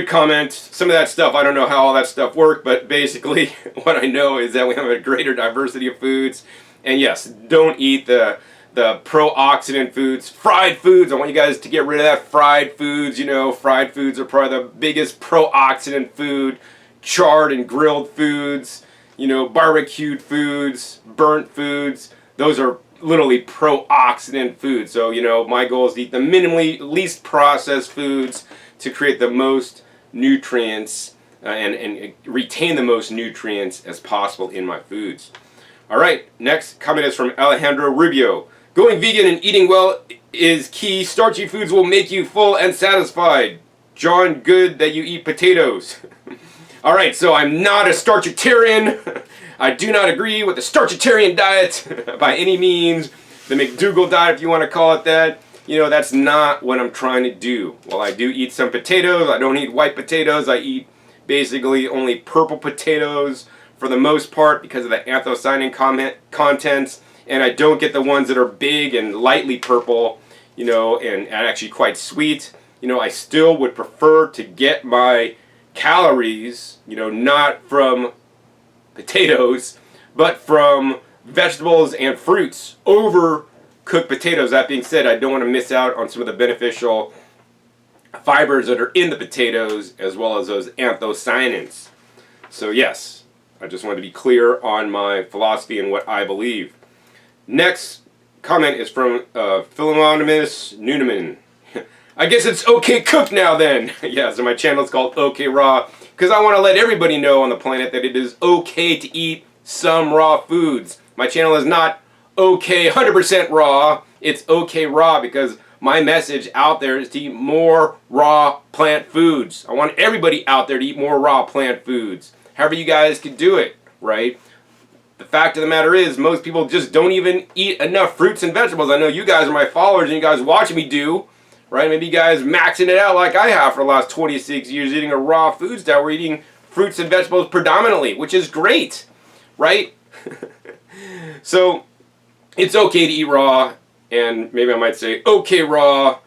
comment. Some of that stuff, I don't know how all that stuff worked, but basically what I know is that we have a greater diversity of foods. And yes, don't eat the pro-oxidant foods, fried foods. I want you guys to get rid of that fried foods. You know, fried foods are probably the biggest pro-oxidant food. Charred and grilled foods, you know, barbecued foods, burnt foods. Those are literally pro-oxidant foods. So, you know, my goal is to eat the minimally least processed foods to create the most nutrients and retain the most nutrients as possible in my foods. All right, next comment is from Alejandro Rubio. Going vegan and eating well is key. Starchy foods will make you full and satisfied. John, good that you eat potatoes. All right, so I'm not a starchitarian. I do not agree with the starchitarian diet by any means. The McDougall diet, if you want to call it that. You know, that's not what I'm trying to do. While I do eat some potatoes, I don't eat white potatoes. I eat basically only purple potatoes for the most part because of the anthocyanin contents. And I don't get the ones that are big and lightly purple, you know, and actually quite sweet. You know, I still would prefer to get my calories, you know, not from potatoes, but from vegetables and fruits over cooked potatoes. That being said, I don't want to miss out on some of the beneficial fibers that are in the potatoes, as well as those anthocyanins. So yes, I just wanted to be clear on my philosophy and what I believe. Next comment is from Philomonymous Nooneman. I guess it's okay cooked now then. Yeah, so my channel is called OK Raw, because I want to let everybody know on the planet that it is okay to eat some raw foods. My channel is not okay 100% raw. It's okay raw, because my message out there is to eat more raw plant foods. I want everybody out there to eat more raw plant foods. However you guys can do it, right? the fact of the matter is, most people just don't even eat enough fruits and vegetables. I know you guys are my followers and you guys watching me do, right? Maybe you guys maxing it out like I have for the last 26 years eating a raw foods diet. We're eating fruits and vegetables predominantly, which is great, right? So it's okay to eat raw, and maybe I might say okay raw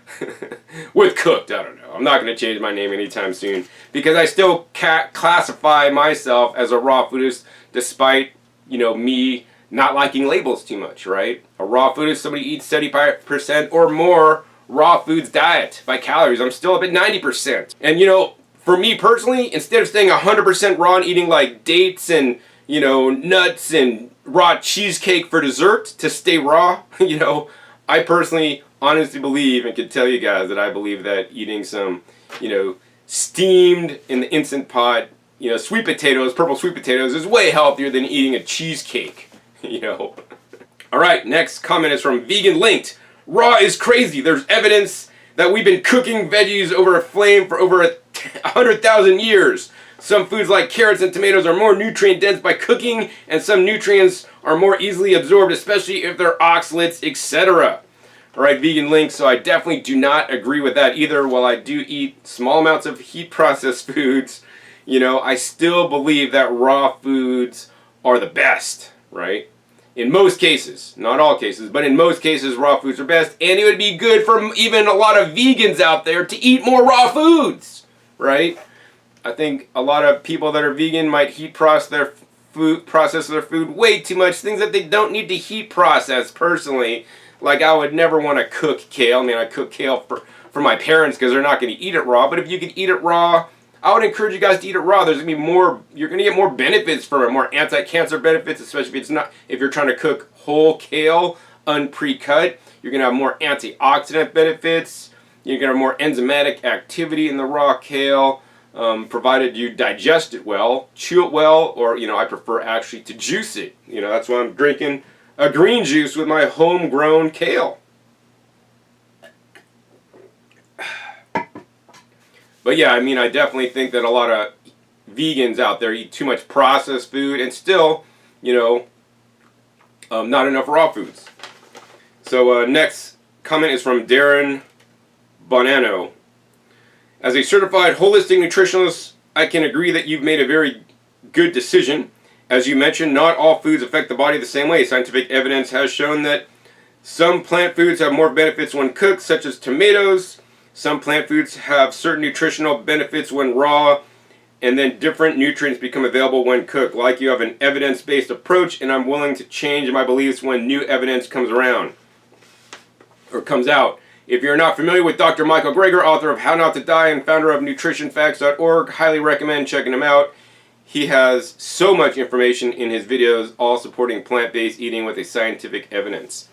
with cooked. I don't know. I'm not going to change my name anytime soon because I still classify myself as a raw foodist despite, you know, me not liking labels too much, right? A raw foodist, somebody eats 75% or more raw foods diet by calories. I'm still up at 90%. And, you know, for me personally, instead of staying 100% raw and eating like dates and, you know, nuts and raw cheesecake for dessert to stay raw, you know, I personally honestly believe and can tell you guys that I believe that eating some, you know, steamed in the Instant Pot, you know, sweet potatoes, purple sweet potatoes is way healthier than eating a cheesecake, you know. All right, next comment is from Vegan Linked. Raw is crazy. There's evidence that we've been cooking veggies over a flame for over 100,000 years. Some foods like carrots and tomatoes are more nutrient dense by cooking, and some nutrients are more easily absorbed, especially if they're oxalates, etc. Alright, Vegan Link, so I definitely do not agree with that either. While I do eat small amounts of heat processed foods, you know, I still believe that raw foods are the best, right? In most cases, not all cases, but in most cases raw foods are best, and it would be good for even a lot of vegans out there to eat more raw foods, right? I think a lot of people that are vegan might heat process their food way too much, things that they don't need to heat process personally. Like I would never want to cook kale. I mean, I cook kale for my parents because they're not going to eat it raw. But if you could eat it raw, I would encourage you guys to eat it raw. There's going to be more, you're going to get more benefits from it, more anti-cancer benefits, especially if you're trying to cook whole kale, unpre-cut. You're going to have more antioxidant benefits. You're going to have more enzymatic activity in the raw kale, provided you digest it well, chew it well, or, you know, I prefer actually to juice it. You know, that's why I'm drinking a green juice with my homegrown kale. But yeah, I mean, I definitely think that a lot of vegans out there eat too much processed food and still, you know, not enough raw foods. So next comment is from Darren Bonanno. As a certified holistic nutritionist, I can agree that you've made a very good decision. As you mentioned, not all foods affect the body the same way. Scientific evidence has shown that some plant foods have more benefits when cooked, such as tomatoes. Some plant foods have certain nutritional benefits when raw, and then different nutrients become available when cooked. Like you have an evidence-based approach, and I'm willing to change my beliefs when new evidence comes around or comes out. If you're not familiar with Dr. Michael Gregor, author of How Not to Die and founder of nutritionfacts.org, highly recommend checking him out. He has so much information in his videos, all supporting plant-based eating with a scientific evidence.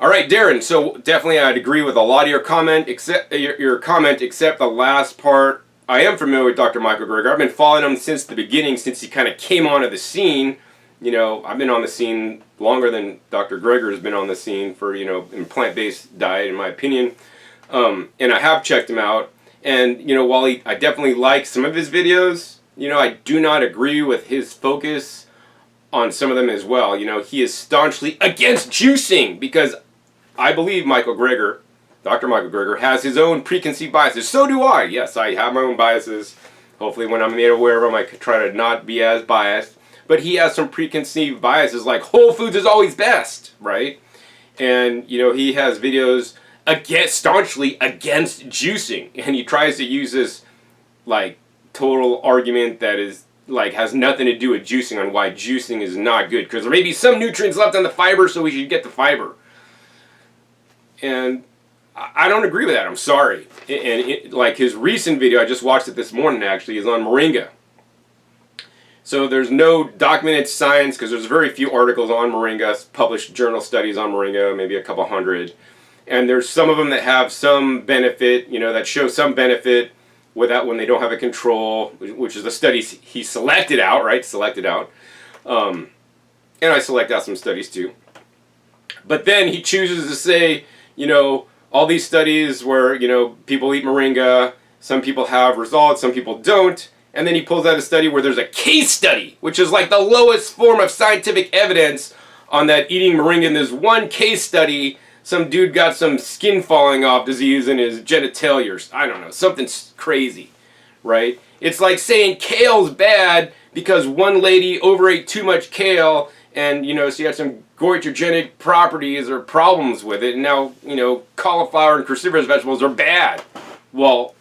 All right, Darren, so definitely I'd agree with a lot of your comment, except the last part. I am familiar with Dr. Michael Gregor. I've been following him since the beginning, since he kind of came onto the scene. You know, I've been on the scene longer than Dr. Gregor has been on the scene for, you know, in plant-based diet, in my opinion. And I have checked him out. And, you know, while I definitely like some of his videos, you know, I do not agree with his focus on some of them as well. You know, he is staunchly against juicing because I believe Michael Gregor, Dr. Michael Gregor, has his own preconceived biases. So do I. Yes, I have my own biases. Hopefully when I'm made aware of them, I could try to not be as biased. But he has some preconceived biases like whole foods is always best, right? And, you know, he has videos staunchly against juicing. And he tries to use this, like, total argument that is like has nothing to do with juicing on why juicing is not good because there may be some nutrients left on the fiber, so we should get the fiber. And I don't agree with that. I'm sorry. And like his recent video, I just watched it this morning actually, is on moringa. So there's no documented science because there's very few articles on moringa, published journal studies on moringa, maybe a couple hundred. And there's some of them that have some benefit, you know, that show some benefit without when they don't have a control, which is the studies he selected out, right? And I select out some studies too. But then he chooses to say, you know, all these studies where, you know, people eat moringa, some people have results, some people don't, And then he pulls out a study where there's a case study, which is like the lowest form of scientific evidence on that eating moringa. In this one case study, some dude got some skin falling off disease in his genitalia. I don't know, something crazy, right? It's like saying kale's bad because one lady overate too much kale and, she had some goitrogenic properties or problems with it, and now, cauliflower and cruciferous vegetables are bad. Well,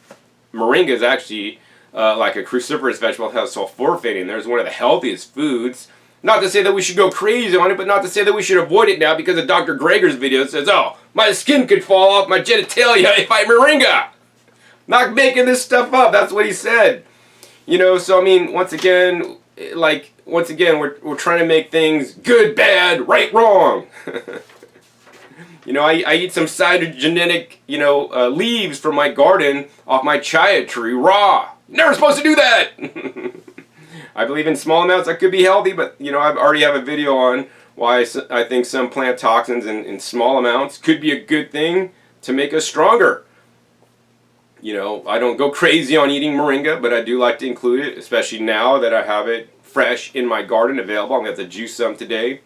moringa is actually like a cruciferous vegetable that has sulforaphane in there. It's one of the healthiest foods. Not to say that we should go crazy on it, but not to say that we should avoid it now because of Dr. Gregor's video that says, oh, my skin could fall off my genitalia if I eat moringa. Not making this stuff up. That's what he said. So I mean, once again, we're trying to make things good, bad, right, wrong. I eat some cytogenetic, leaves from my garden off my chia tree raw. Never supposed to do that. I believe in small amounts that could be healthy, but I already have a video on why I think some plant toxins in small amounts could be a good thing to make us stronger. I don't go crazy on eating moringa, but I do like to include it, especially now that I have it fresh in my garden available. I'm going to have to juice some today.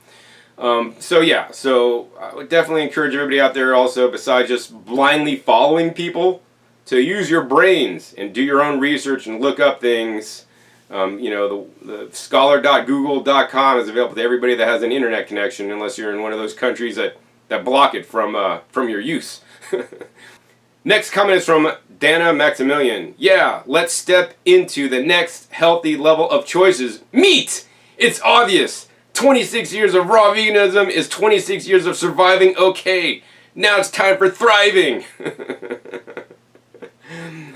So I would definitely encourage everybody out there also, besides just blindly following people, to use your brains and do your own research and look up things. The scholar.google.com is available to everybody that has an internet connection, unless you're in one of those countries that block it from your use. Next comment is from Dana Maximilian. Yeah, let's step into the next healthy level of choices. Meat! It's obvious. 26 years of raw veganism is 26 years of surviving okay. Now it's time for thriving.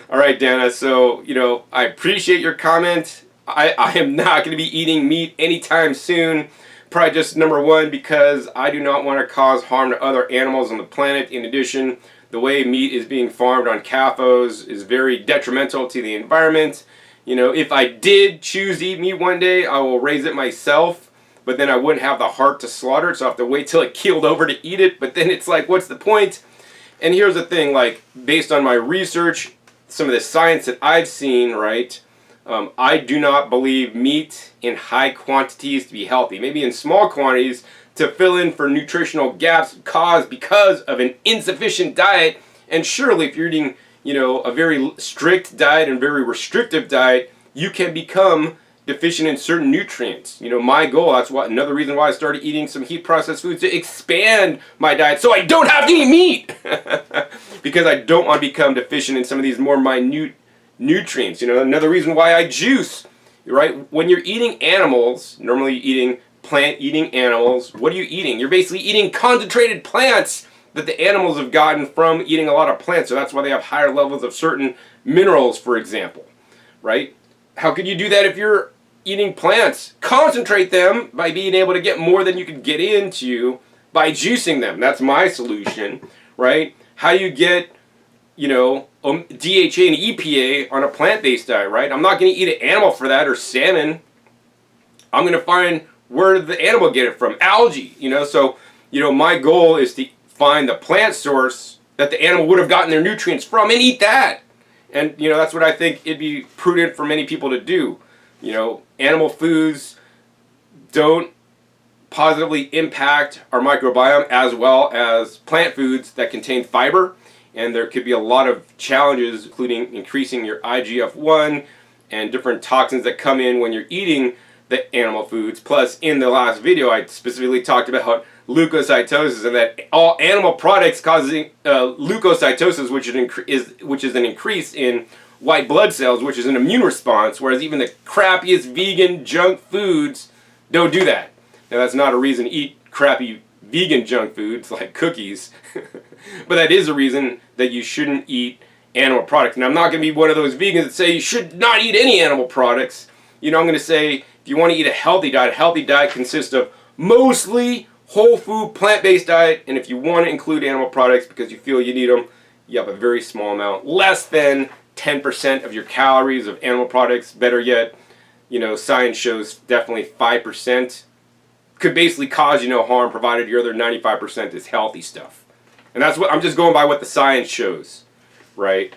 Alright, Dana, so, I appreciate your comment. I am not going to be eating meat anytime soon. Probably just number one, because I do not want to cause harm to other animals on the planet. In addition, the way meat is being farmed on CAFOs is very detrimental to the environment. If I did choose to eat meat one day, I will raise it myself, but then I wouldn't have the heart to slaughter it, so I have to wait till it keeled over to eat it. But then it's like, what's the point? And here's the thing, based on my research, some of the science that I've seen, right, I do not believe meat in high quantities to be healthy. Maybe in small quantities to fill in for nutritional gaps caused because of an insufficient diet. And surely if you're eating, a very strict diet and very restrictive diet, you can become deficient in certain nutrients. My goal, that's another reason why I started eating some heat processed foods, to expand my diet so I don't have to eat meat. Because I don't want to become deficient in some of these more minute nutrients. Another reason why I juice, right? When you're eating animals, normally eating plant-eating animals, what are you eating? You're basically eating concentrated plants that the animals have gotten from eating a lot of plants. So that's why they have higher levels of certain minerals, for example, right? How could you do that if you're eating plants? Concentrate them by being able to get more than you could get into by juicing them. That's my solution, right? How do you get, DHA and EPA on a plant-based diet, right? I'm not going to eat an animal for that, or salmon. I'm going to find where did the animal get it from? Algae, So, my goal is to find the plant source that the animal would have gotten their nutrients from and eat that. And, that's what I think it'd be prudent for many people to do. Animal foods don't positively impact our microbiome as well as plant foods that contain fiber. And there could be a lot of challenges, including increasing your IGF-1 and different toxins that come in when you're eating the animal foods. Plus, in the last video, I specifically talked about leukocytosis, and that all animal products causing leukocytosis, which is an increase in white blood cells, which is an immune response, whereas even the crappiest vegan junk foods don't do that. Now, that's not a reason to eat crappy vegan junk foods like cookies, but that is a reason that you shouldn't eat animal products. Now, I'm not going to be one of those vegans that say you should not eat any animal products. I'm going to say, if you want to eat a healthy diet consists of mostly whole food, plant-based diet, and if you want to include animal products because you feel you need them, you have a very small amount, less than 10% of your calories of animal products. Better yet, science shows definitely 5% could basically cause you no harm, provided your other 95% is healthy stuff. And that's what I'm just going by what the science shows, right?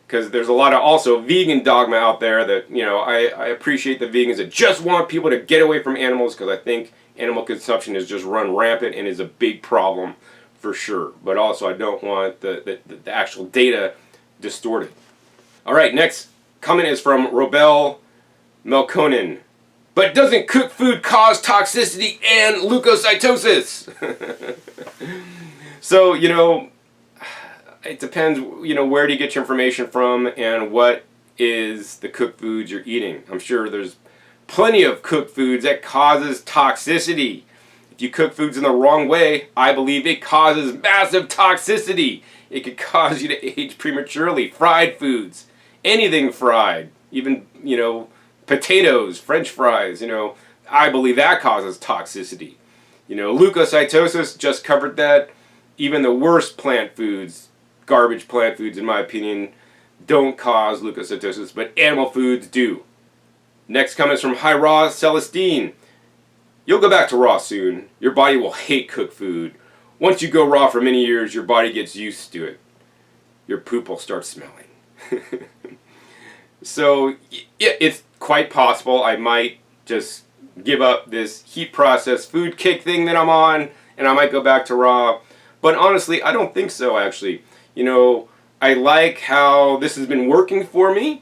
because there's a lot of also vegan dogma out there that, you know, I appreciate the vegans that just want people to get away from animals, because I think animal consumption has just run rampant and is a big problem for sure. But also I don't want the actual data distorted. All right, next comment is from Robel Melkonen. But doesn't cooked food cause toxicity and leukocytosis? So, you know, it depends, you know, where do you get your information from and what is the cooked foods you're eating. I'm sure there's plenty of cooked foods that causes toxicity. If you cook foods in the wrong way, I believe it causes massive toxicity. It could cause you to age prematurely. Fried foods, anything fried, even, you know, potatoes, French fries, you know, I believe that causes toxicity. You know, leukocytosis, just covered that. Even the worst plant foods, garbage plant foods in my opinion, don't cause leukocytosis, but animal foods do. Next comment is from High Raw Celestine. You'll go back to raw soon. Your body will hate cooked food. Once you go raw for many years, your body gets used to it. Your poop will start smelling. So, yeah, it's quite possible I might just give up this heat processed food kick thing that I'm on, and I might go back to raw. But honestly, I don't think so, actually. You know, I like how this has been working for me,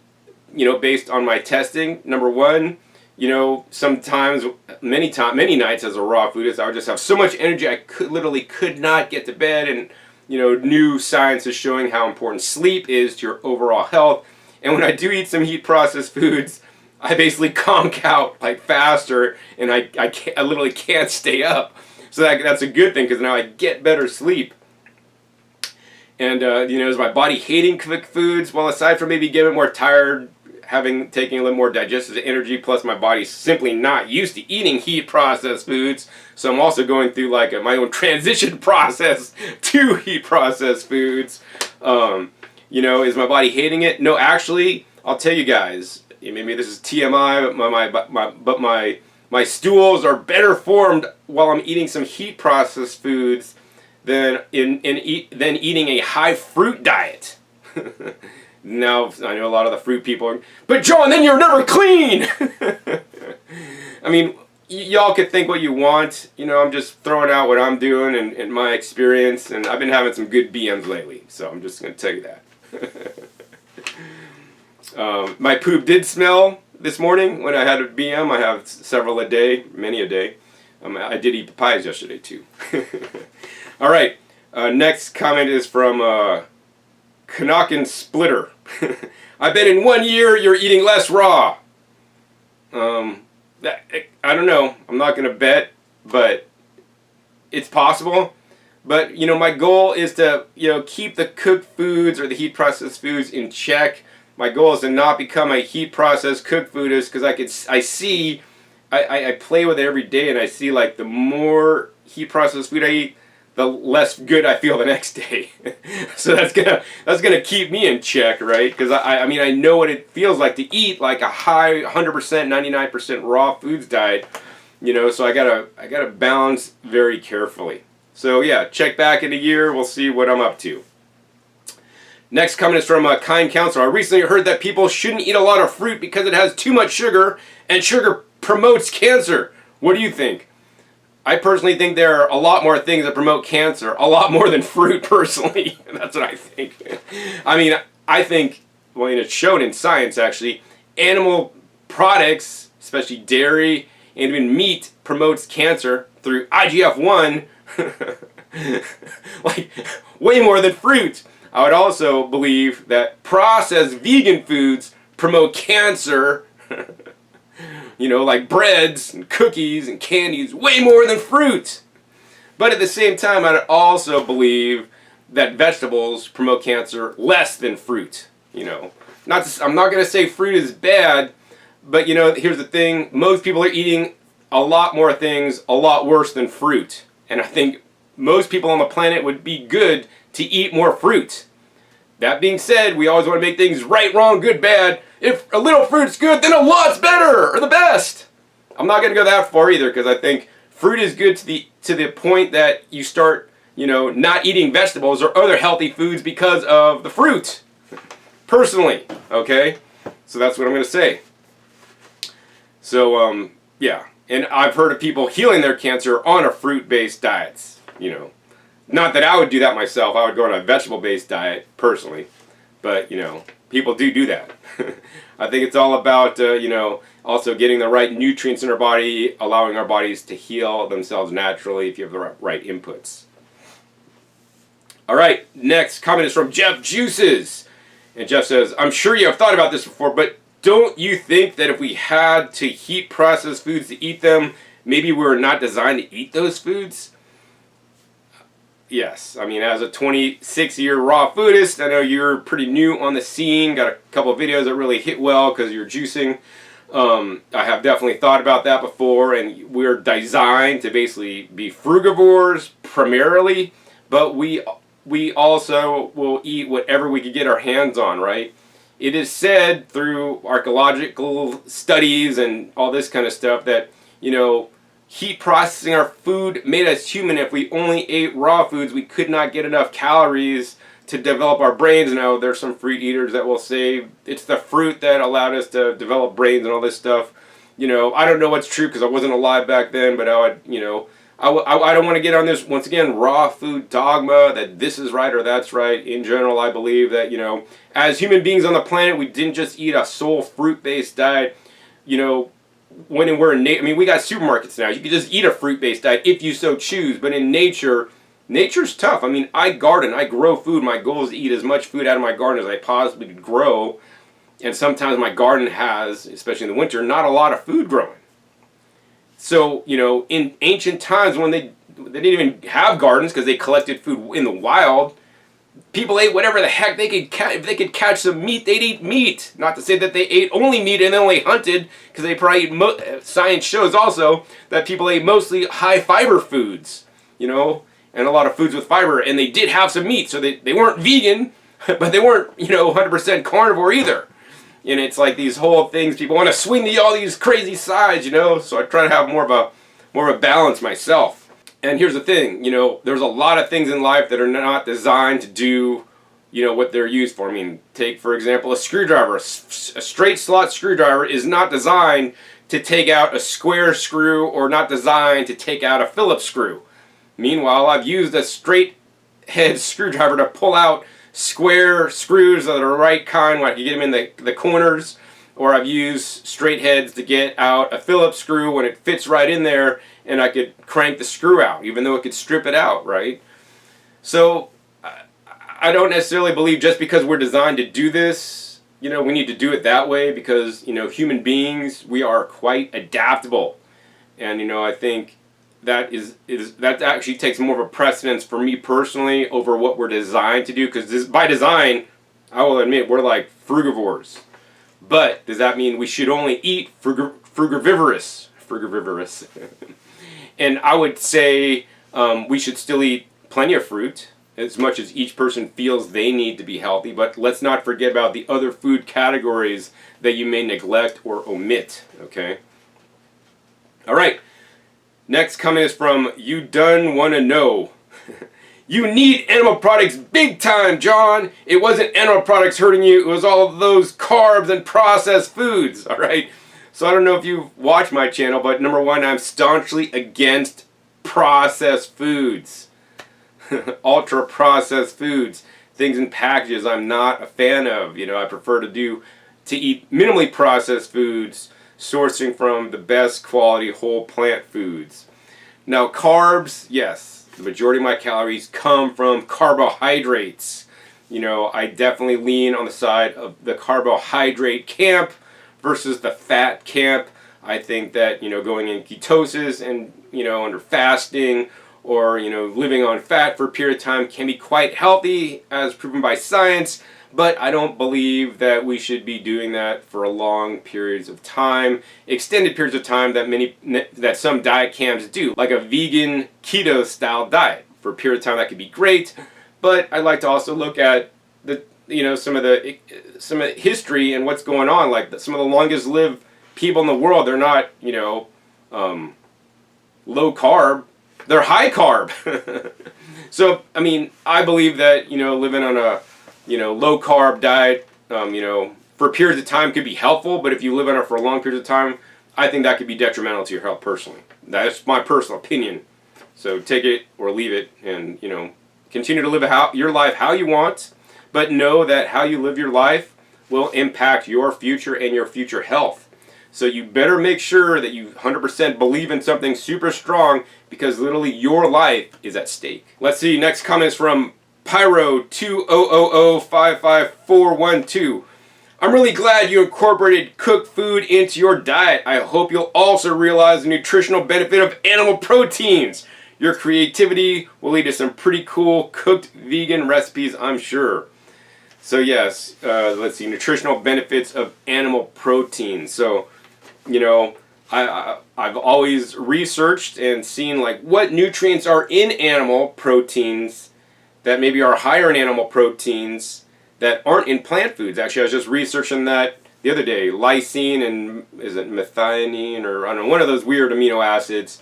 you know, based on my testing. Number one, you know, sometimes, many nights as a raw foodist, I would just have so much energy I literally could not get to bed. And, you know, new science is showing how important sleep is to your overall health. And when I do eat some heat processed foods, I basically conk out like faster, and I literally can't stay up. So that's a good thing, because now I get better sleep. And, you know, is my body hating cooked foods? Well, aside from maybe getting more tired, taking a little more digestive energy, plus my body's simply not used to eating heat processed foods. So I'm also going through like my own transition process to heat processed foods. You know, is my body hating it? No, actually, I'll tell you guys, maybe this is TMI, but my stools are better formed while I'm eating some heat processed foods than eating a high fruit diet. Now, I know a lot of the fruit people are, but John, then you're never clean! I mean, y'all could think what you want. You know, I'm just throwing out what I'm doing and my experience, and I've been having some good BMs lately, so I'm just going to tell you that. My poop did smell this morning when I had a BM. I have several a day, many a day. I did eat papayas yesterday too. All right, next comment is from Kanakin Splitter. I bet in 1 year you're eating less raw. I don't know. I'm not going to bet, but it's possible. But, you know, my goal is to, you know, keep the cooked foods or the heat processed foods in check. My goal is to not become a heat processed cooked foodist, because I play with it every day, and I see like the more heat processed food I eat, the less good I feel the next day. So that's gonna keep me in check, right? Because I mean, I know what it feels like to eat like a high 100%, 99% raw foods diet, you know. So I gotta balance very carefully. So yeah, check back in a year. We'll see what I'm up to. Next comment is from a kind counselor. I recently heard that people shouldn't eat a lot of fruit because it has too much sugar, and sugar promotes cancer. What do you think? I personally think there are a lot more things that promote cancer, a lot more than fruit, personally. That's what I think. I mean, I think, well, it's shown in science, actually, animal products, especially dairy and even meat, promotes cancer through IGF-1, like, way more than fruit. I would also believe that processed vegan foods promote cancer, you know, like breads and cookies and candies, way more than fruit. But at the same time, I'd also believe that vegetables promote cancer less than fruit. You know, I'm not going to say fruit is bad, but, you know, here's the thing. Most people are eating a lot more things a lot worse than fruit. And I think most people on the planet would be good to eat more fruit. That being said, we always want to make things right, wrong, good, bad. If a little fruit's good, then a lot's better, or the best. I'm not going to go that far either, because I think fruit is good to the point that you start, you know, not eating vegetables or other healthy foods because of the fruit. personally, okay? So that's what I'm going to say. So, yeah. And I've heard of people healing their cancer on a fruit-based diets, you know. Not that I would do that myself. I would go on a vegetable-based diet, personally. But, you know, people do that. I think it's all about, you know, also getting the right nutrients in our body, allowing our bodies to heal themselves naturally if you have the right inputs. All right, next comment is from Jeff Juices. And Jeff says, I'm sure you have thought about this before, but don't you think that if we had to heat processed foods to eat them, maybe we were not designed to eat those foods? Yes, I mean, as a 26-year raw foodist, I know you're pretty new on the scene, got a couple of videos that really hit well because you're juicing. I have definitely thought about that before, and we're designed to basically be frugivores primarily, but we also will eat whatever we can get our hands on, right? It is said through archaeological studies and all this kind of stuff that, you know, heat processing our food made us human. If we only ate raw foods, we could not get enough calories to develop our brains. Now, there's some fruit eaters that will say it's the fruit that allowed us to develop brains and all this stuff. You know, I don't know what's true because I wasn't alive back then, but I would, you know, I don't want to get on this, once again, raw food dogma that this is right or that's right. In general, I believe that, you know, as human beings on the planet, we didn't just eat a sole fruit-based diet. You know, when we're in I mean, we got supermarkets now. You can just eat a fruit-based diet if you so choose. But in nature, nature's tough. I mean, I garden. I grow food. My goal is to eat as much food out of my garden as I possibly could grow. And sometimes my garden has, especially in the winter, not a lot of food growing. So, you know, in ancient times when they didn't even have gardens because they collected food in the wild, people ate whatever the heck they could catch. If they could catch some meat, they'd eat meat. Not to say that they ate only meat and they only hunted, because they probably science shows also that people ate mostly high fiber foods, you know, and a lot of foods with fiber, and they did have some meat, so they weren't vegan, but they weren't, you know, 100% carnivore either. And it's like these whole things, people want to swing to all these crazy sides, you know, so I try to have more of a balance myself. And here's the thing, you know, there's a lot of things in life that are not designed to do, you know, what they're used for. I mean, take, for example, a screwdriver. A straight slot screwdriver is not designed to take out a square screw or not designed to take out a Phillips screw. Meanwhile, I've used a straight head screwdriver to pull out square screws that are the right kind when I can get them in the corners, or I've used straight heads to get out a Phillips screw when it fits right in there and I could crank the screw out, even though it could strip it out, right? So I don't necessarily believe just because we're designed to do this, you know, we need to do it that way, because, you know, human beings, we are quite adaptable. And, you know, I think that that actually takes more of a precedence for me personally over what we're designed to do, because by design, I will admit, we're like frugivores. But does that mean we should only eat frugivorous? And I would say we should still eat plenty of fruit, as much as each person feels they need to be healthy. But let's not forget about the other food categories that you may neglect or omit, okay? All right. Next comment is from You Done Wanna Know. You need animal products big time, John. It wasn't animal products hurting you. It was all of those carbs and processed foods, all right? So I don't know if you've watched my channel, but number one, I'm staunchly against processed foods. Ultra processed foods. Things in packages I'm not a fan of. You know, I prefer to eat minimally processed foods, sourcing from the best quality whole plant foods. Now, carbs, yes, the majority of my calories come from carbohydrates. You know, I definitely lean on the side of the carbohydrate camp versus the fat camp. I think that, you know, going in ketosis and, you know, under fasting, or, you know, living on fat for a period of time can be quite healthy, as proven by science. But I don't believe that we should be doing that for long periods of time, extended periods of time that some diet camps do, like a vegan keto style diet. For a period of time that could be great, but I'd like to also look at some of the history and what's going on. Like some of the longest lived people in the world, they're not, you know, low carb, they're high carb. So I mean, I believe that, you know, living on a, you know, low carb diet for periods of time could be helpful, but if you live on it for a long period of time, I think that could be detrimental to your health personally. That's my personal opinion. So take it or leave it, and continue to live your life how you want, but know that how you live your life will impact your future and your future health. So you better make sure that you 100% believe in something super strong, because literally your life is at stake. Let's see, next comment is from Pyro200055412. I'm really glad you incorporated cooked food into your diet. I hope you'll also realize the nutritional benefit of animal proteins. Your creativity will lead to some pretty cool cooked vegan recipes, I'm sure. So yes, let's see, nutritional benefits of animal protein. So, I've always researched and seen like what nutrients are in animal proteins that maybe are higher in animal proteins that aren't in plant foods. Actually, I was just researching that the other day. Lysine and, is it methionine, or I don't know, one of those weird amino acids.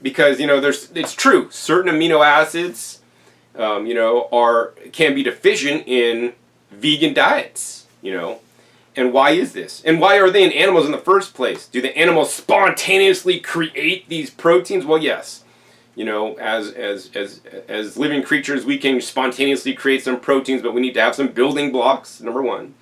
Because, it's true, certain amino acids, can be deficient in vegan diets, And why is this? And why are they in animals in the first place? Do the animals spontaneously create these proteins? Well, yes. As living creatures, we can spontaneously create some proteins, but we need to have some building blocks, number one.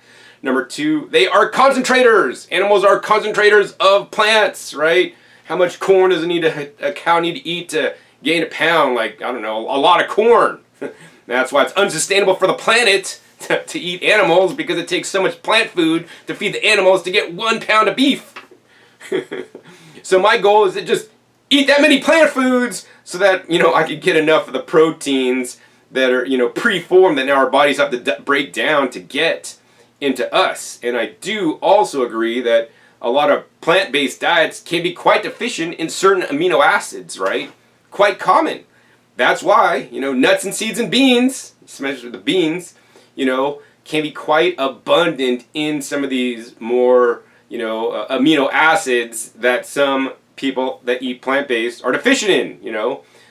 Number two, they are concentrators. Animals are concentrators of plants, right? How much corn does a cow need to eat to gain a pound? Like, I don't know, a lot of corn. That's why it's unsustainable for the planet to eat animals, because it takes so much plant food to feed the animals to get 1 pound of beef. So my goal is to just eat that many plant foods so that, I could get enough of the proteins that are, preformed that now our bodies have to break down to get into us. And I do also agree that a lot of plant-based diets can be quite deficient in certain amino acids, right? Quite common. That's why, nuts and seeds and beans, especially the beans, can be quite abundant in some of these more, amino acids that some people that eat plant-based are deficient in,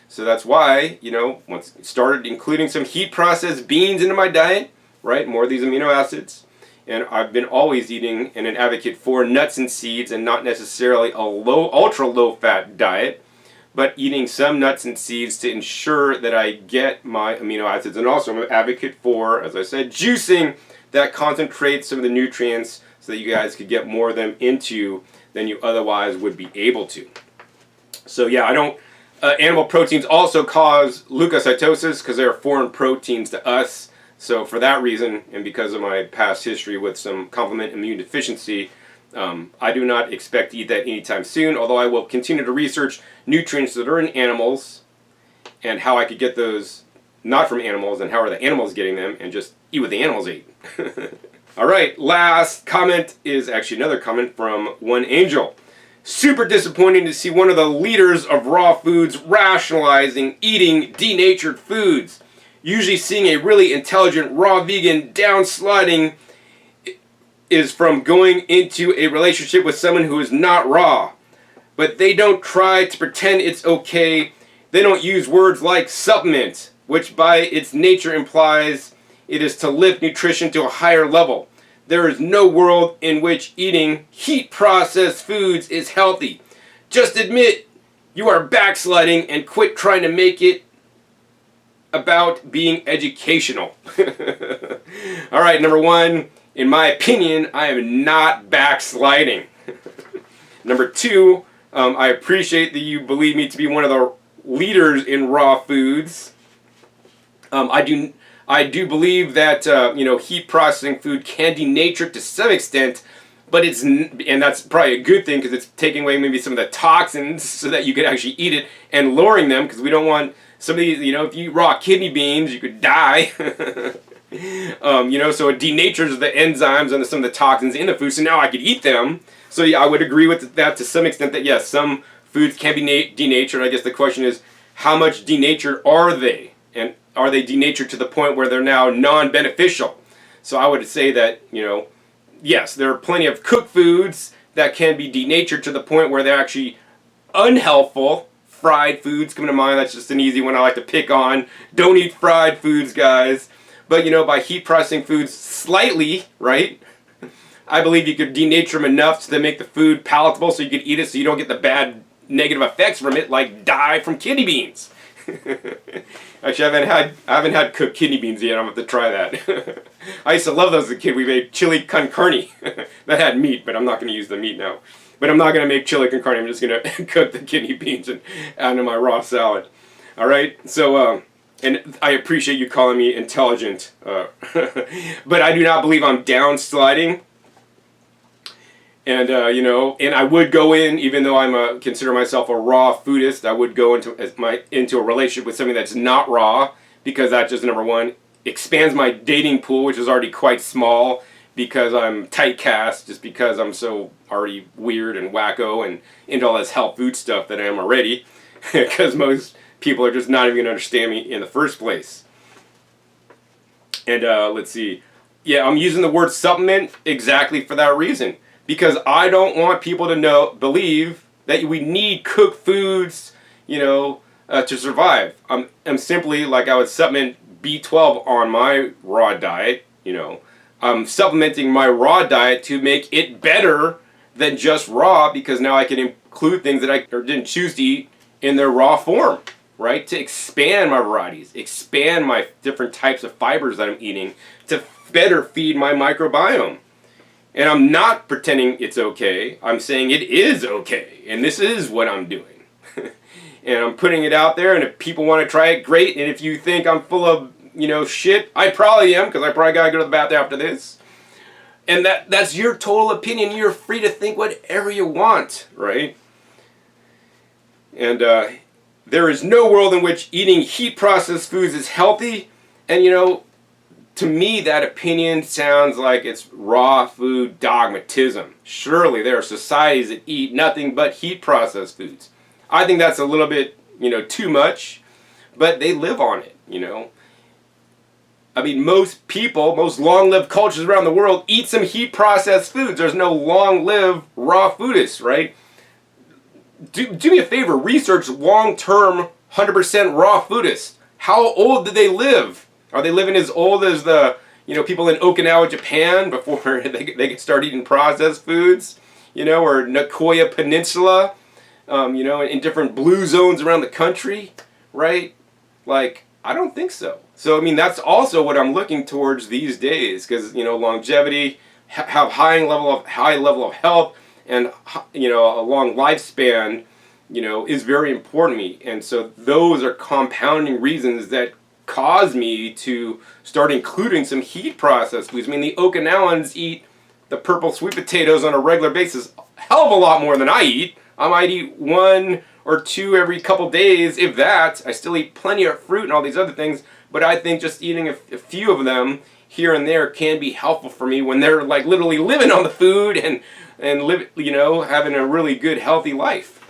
So that's why, once I started including some heat-processed beans into my diet, right? More of these amino acids. And I've been always eating and an advocate for nuts and seeds, and not necessarily a ultra low-fat diet, but eating some nuts and seeds to ensure that I get my amino acids. And also I'm an advocate for, as I said, juicing that concentrates some of the nutrients so that you guys could get more of them into than you otherwise would be able to. So yeah, animal proteins also cause leukocytosis because they're foreign proteins to us. So for that reason, and because of my past history with some complement immune deficiency, I do not expect to eat that anytime soon, although I will continue to research nutrients that are in animals and how I could get those not from animals, and how are the animals getting them, and just eat what the animals ate. Alright, last comment is actually another comment from One Angel. Super disappointing to see one of the leaders of raw foods rationalizing eating denatured foods. Usually seeing a really intelligent raw vegan downsliding is from going into a relationship with someone who is not raw. But they don't try to pretend it's okay. They don't use words like supplement, which by its nature implies it is to lift nutrition to a higher level. There is no world in which eating heat-processed foods is healthy. Just admit you are backsliding and quit trying to make it about being educational. Alright, number one, in my opinion, I am not backsliding. Number two, I appreciate that you believe me to be one of the leaders in raw foods. I do believe that heat processing food can denature to some extent, but and that's probably a good thing because it's taking away maybe some of the toxins so that you could actually eat it and lowering them, because we don't want some of these, if you eat raw kidney beans, you could die. So it denatures the enzymes and some of the toxins in the food, so now I could eat them. So yeah, I would agree with that to some extent, that yes, some foods can be denatured. I guess the question is, how much denatured are they? And are they denatured to the point where they're now non-beneficial? So I would say that, yes, there are plenty of cooked foods that can be denatured to the point where they're actually unhealthful. Fried foods come to mind. That's just an easy one I like to pick on. Don't eat fried foods, guys. But, by heat processing foods slightly, right? I believe you could denature them enough to make the food palatable so you could eat it so you don't get the bad negative effects from it, like dye from kidney beans. Actually, I haven't had cooked kidney beans yet. I'm going to have to try that. I used to love those as a kid. We made chili con carne. That had meat, but I'm not going to use the meat now. But I'm not going to make chili con carne. I'm just going to cook the kidney beans and add to my raw salad. All right? So, and I appreciate you calling me intelligent. But I do not believe I'm downsliding. And, and I would go in, even though I'm consider myself a raw foodist, I would go into a relationship with something that's not raw, because that just, number one, expands my dating pool, which is already quite small, because I'm typecast, just because I'm so already weird and wacko and into all this health food stuff that I am already, because most people are just not even going to understand me in the first place. And let's see. Yeah, I'm using the word supplement exactly for that reason. Because I don't want people to believe that we need cooked foods, to survive. I'm simply, like I would supplement B12 on my raw diet, I'm supplementing my raw diet to make it better than just raw, because now I can include things that I didn't choose to eat in their raw form, right? To expand my varieties, expand my different types of fibers that I'm eating to better feed my microbiome. And I'm not pretending it's okay. I'm saying it is okay. And this is what I'm doing. And I'm putting it out there. And if people want to try it, great. And if you think I'm full of, shit, I probably am, because I probably got to go to the bathroom after this. And that's your total opinion. You're free to think whatever you want, right? And there is no world in which eating heat processed foods is healthy. And, to me, that opinion sounds like it's raw food dogmatism. Surely there are societies that eat nothing but heat processed foods. I think that's a little bit, too much, but they live on it, I mean, most people, most long-lived cultures around the world eat some heat processed foods. There's no long-lived raw foodists, right? Do me a favor, research long-term 100% raw foodists. How old do they live? Are they living as old as the, people in Okinawa, Japan, before they can start eating processed foods? Or Nicoya Peninsula, in different blue zones around the country, right? Like, I don't think so. So, I mean, that's also what I'm looking towards these days, because, longevity, have high level of health, and, a long lifespan, is very important to me. And so those are compounding reasons that caused me to start including some heat processed foods. I mean, the Okinawans eat the purple sweet potatoes on a regular basis, a hell of a lot more than I eat. I might eat 1 or 2 every couple days, if that. I still eat plenty of fruit and all these other things, but I think just eating a few of them here and there can be helpful for me when they're like literally living on the food and live, having a really good healthy life.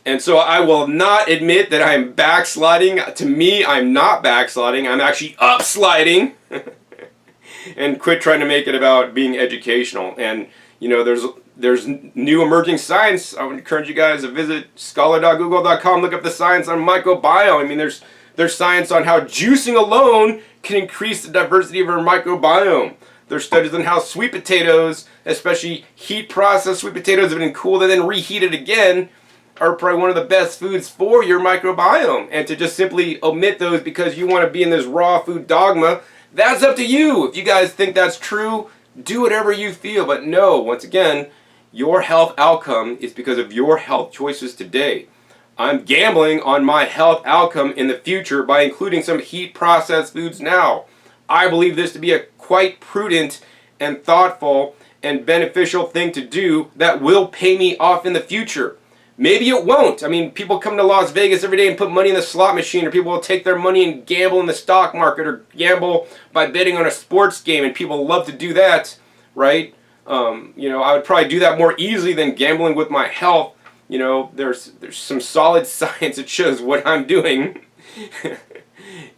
And so I will not admit that I'm backsliding. To me, I'm not backsliding. I'm actually upsliding. And quit trying to make it about being educational. And, there's new emerging science. I would encourage you guys to visit scholar.google.com, look up the science on microbiome. I mean, there's science on how juicing alone can increase the diversity of our microbiome. There's studies on how sweet potatoes, especially heat-processed sweet potatoes, have been cooled and then reheated again, are probably one of the best foods for your microbiome. And to just simply omit those because you want to be in this raw food dogma, that's up to you. If you guys think that's true, do whatever you feel. But no, once again, your health outcome is because of your health choices today. I'm gambling on my health outcome in the future by including some heat processed foods now. I believe this to be a quite prudent and thoughtful and beneficial thing to do that will pay me off in the future. Maybe it won't. I mean, people come to Las Vegas every day and put money in the slot machine, or people will take their money and gamble in the stock market, or gamble by betting on a sports game, and people love to do that, right? I would probably do that more easily than gambling with my health. There's some solid science that shows what I'm doing,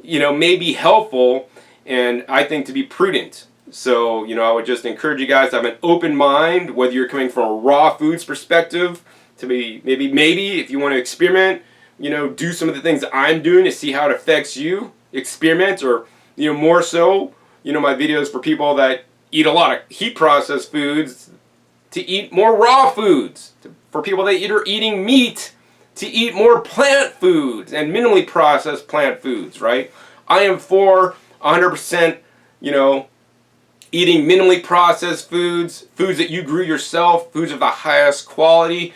may be helpful, and I think to be prudent. So, I would just encourage you guys to have an open mind, whether you're coming from a raw foods perspective, to be maybe if you want to experiment, do some of the things that I'm doing to see how it affects you. Experiment, or more so, my videos for people that eat a lot of heat processed foods to eat more raw foods. For people that are eating meat, to eat more plant foods and minimally processed plant foods, right? I am for 100%, eating minimally processed foods, foods that you grew yourself, foods of the highest quality,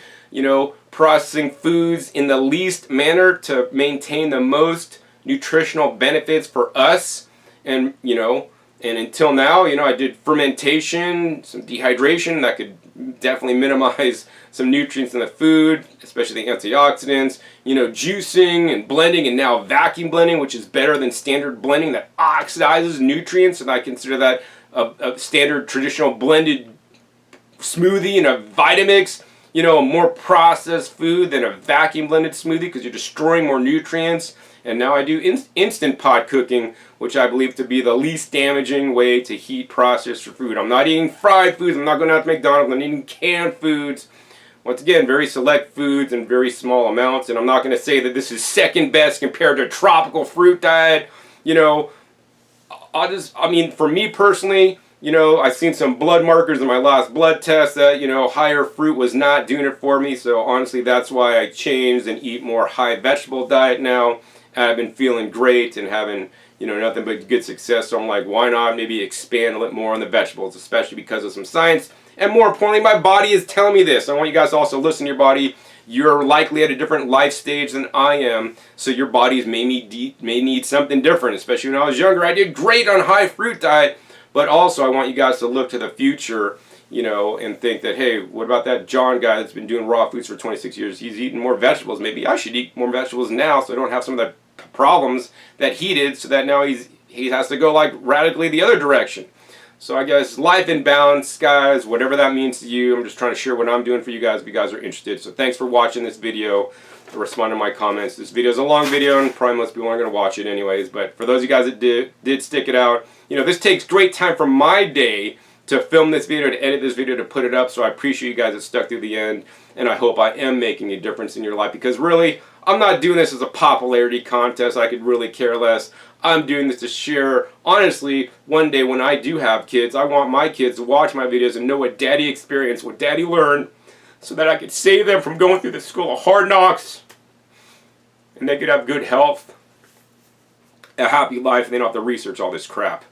processing foods in the least manner to maintain the most nutritional benefits for us. And, and until now, I did fermentation, some dehydration that could definitely minimize some nutrients in the food, especially the antioxidants, juicing and blending, and now vacuum blending, which is better than standard blending that oxidizes nutrients. And I consider that a standard traditional blended smoothie and a Vitamix, a more processed food than a vacuum blended smoothie because you're destroying more nutrients. And now I do instant pot cooking, which I believe to be the least damaging way to heat process your food. I'm not eating fried foods. I'm not going out to McDonald's. I'm eating canned foods. Once again, very select foods in very small amounts. And I'm not going to say that this is second best compared to a tropical fruit diet. For me personally, I've seen some blood markers in my last blood test that, higher fruit was not doing it for me. So honestly, that's why I changed and eat more high vegetable diet now. I've been feeling great and having, nothing but good success. So I'm like, why not maybe expand a little more on the vegetables, especially because of some science. And more importantly, my body is telling me this. I want you guys to also listen to your body. You're likely at a different life stage than I am, so your bodies may need something different. Especially when I was younger, I did great on high fruit diet, but also I want you guys to look to the future, and think that, hey, what about that John guy that's been doing raw foods for 26 years? He's eating more vegetables. Maybe I should eat more vegetables now so I don't have some of the problems that he did, so that now he has to go like radically the other direction. So I guess life in balance, guys, whatever that means to you. I'm just trying to share what I'm doing for you guys if you guys are interested. So thanks for watching this video. Respond to my comments. This video is a long video and probably most people aren't going to watch it anyways. But for those of you guys that did stick it out, this takes great time from my day to film this video, to edit this video, to put it up. So I appreciate you guys that stuck through the end. And I hope I am making a difference in your life, because really, I'm not doing this as a popularity contest. I could really care less. I'm doing this to share. Honestly, one day when I do have kids, I want my kids to watch my videos and know what Daddy experienced, what Daddy learned, so that I could save them from going through the school of hard knocks, and they could have good health, a happy life, and they don't have to research all this crap.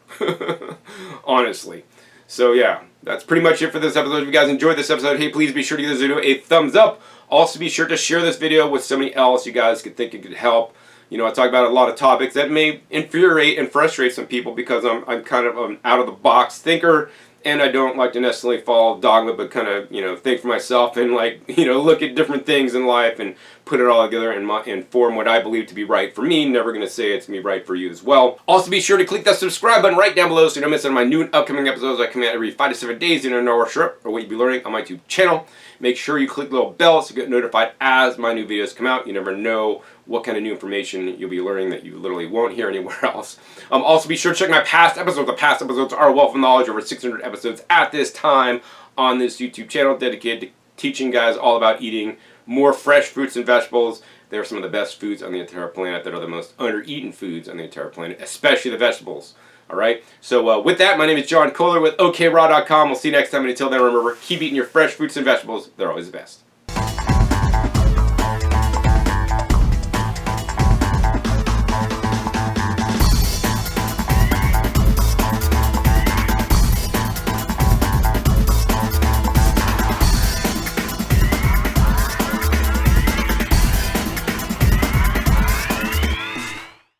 Honestly. So yeah, that's pretty much it for this episode. If you guys enjoyed this episode, hey, please be sure to give this video a thumbs up. Also be sure to share this video with somebody else you guys could think it could help. I talk about a lot of topics that may infuriate and frustrate some people, because I'm kind of an out-of-the-box thinker, and I don't like to necessarily follow dogma, but kind of, think for myself and look at different things in life and put it all together and form what I believe to be right for me. Never going to say it's going to be right for you as well. Also be sure to click that subscribe button right down below so you don't miss any of my new and upcoming episodes. I come out every 5 to 7 days. You don't know or sure or what you'll be learning on my YouTube channel. Make sure you click the little bell so you get notified as my new videos come out. You never know what kind of new information you'll be learning that you literally won't hear anywhere else. Also be sure to check my past episodes. The past episodes are a wealth of knowledge, over 600 episodes at this time on this YouTube channel dedicated to teaching guys all about eating more fresh fruits and vegetables. They're some of the best foods on the entire planet that are the most under-eaten foods on the entire planet, especially the vegetables. Alright, so with that, my name is John Kohler with okraw.com. We'll see you next time, and until then, remember, keep eating your fresh fruits and vegetables. They're always the best.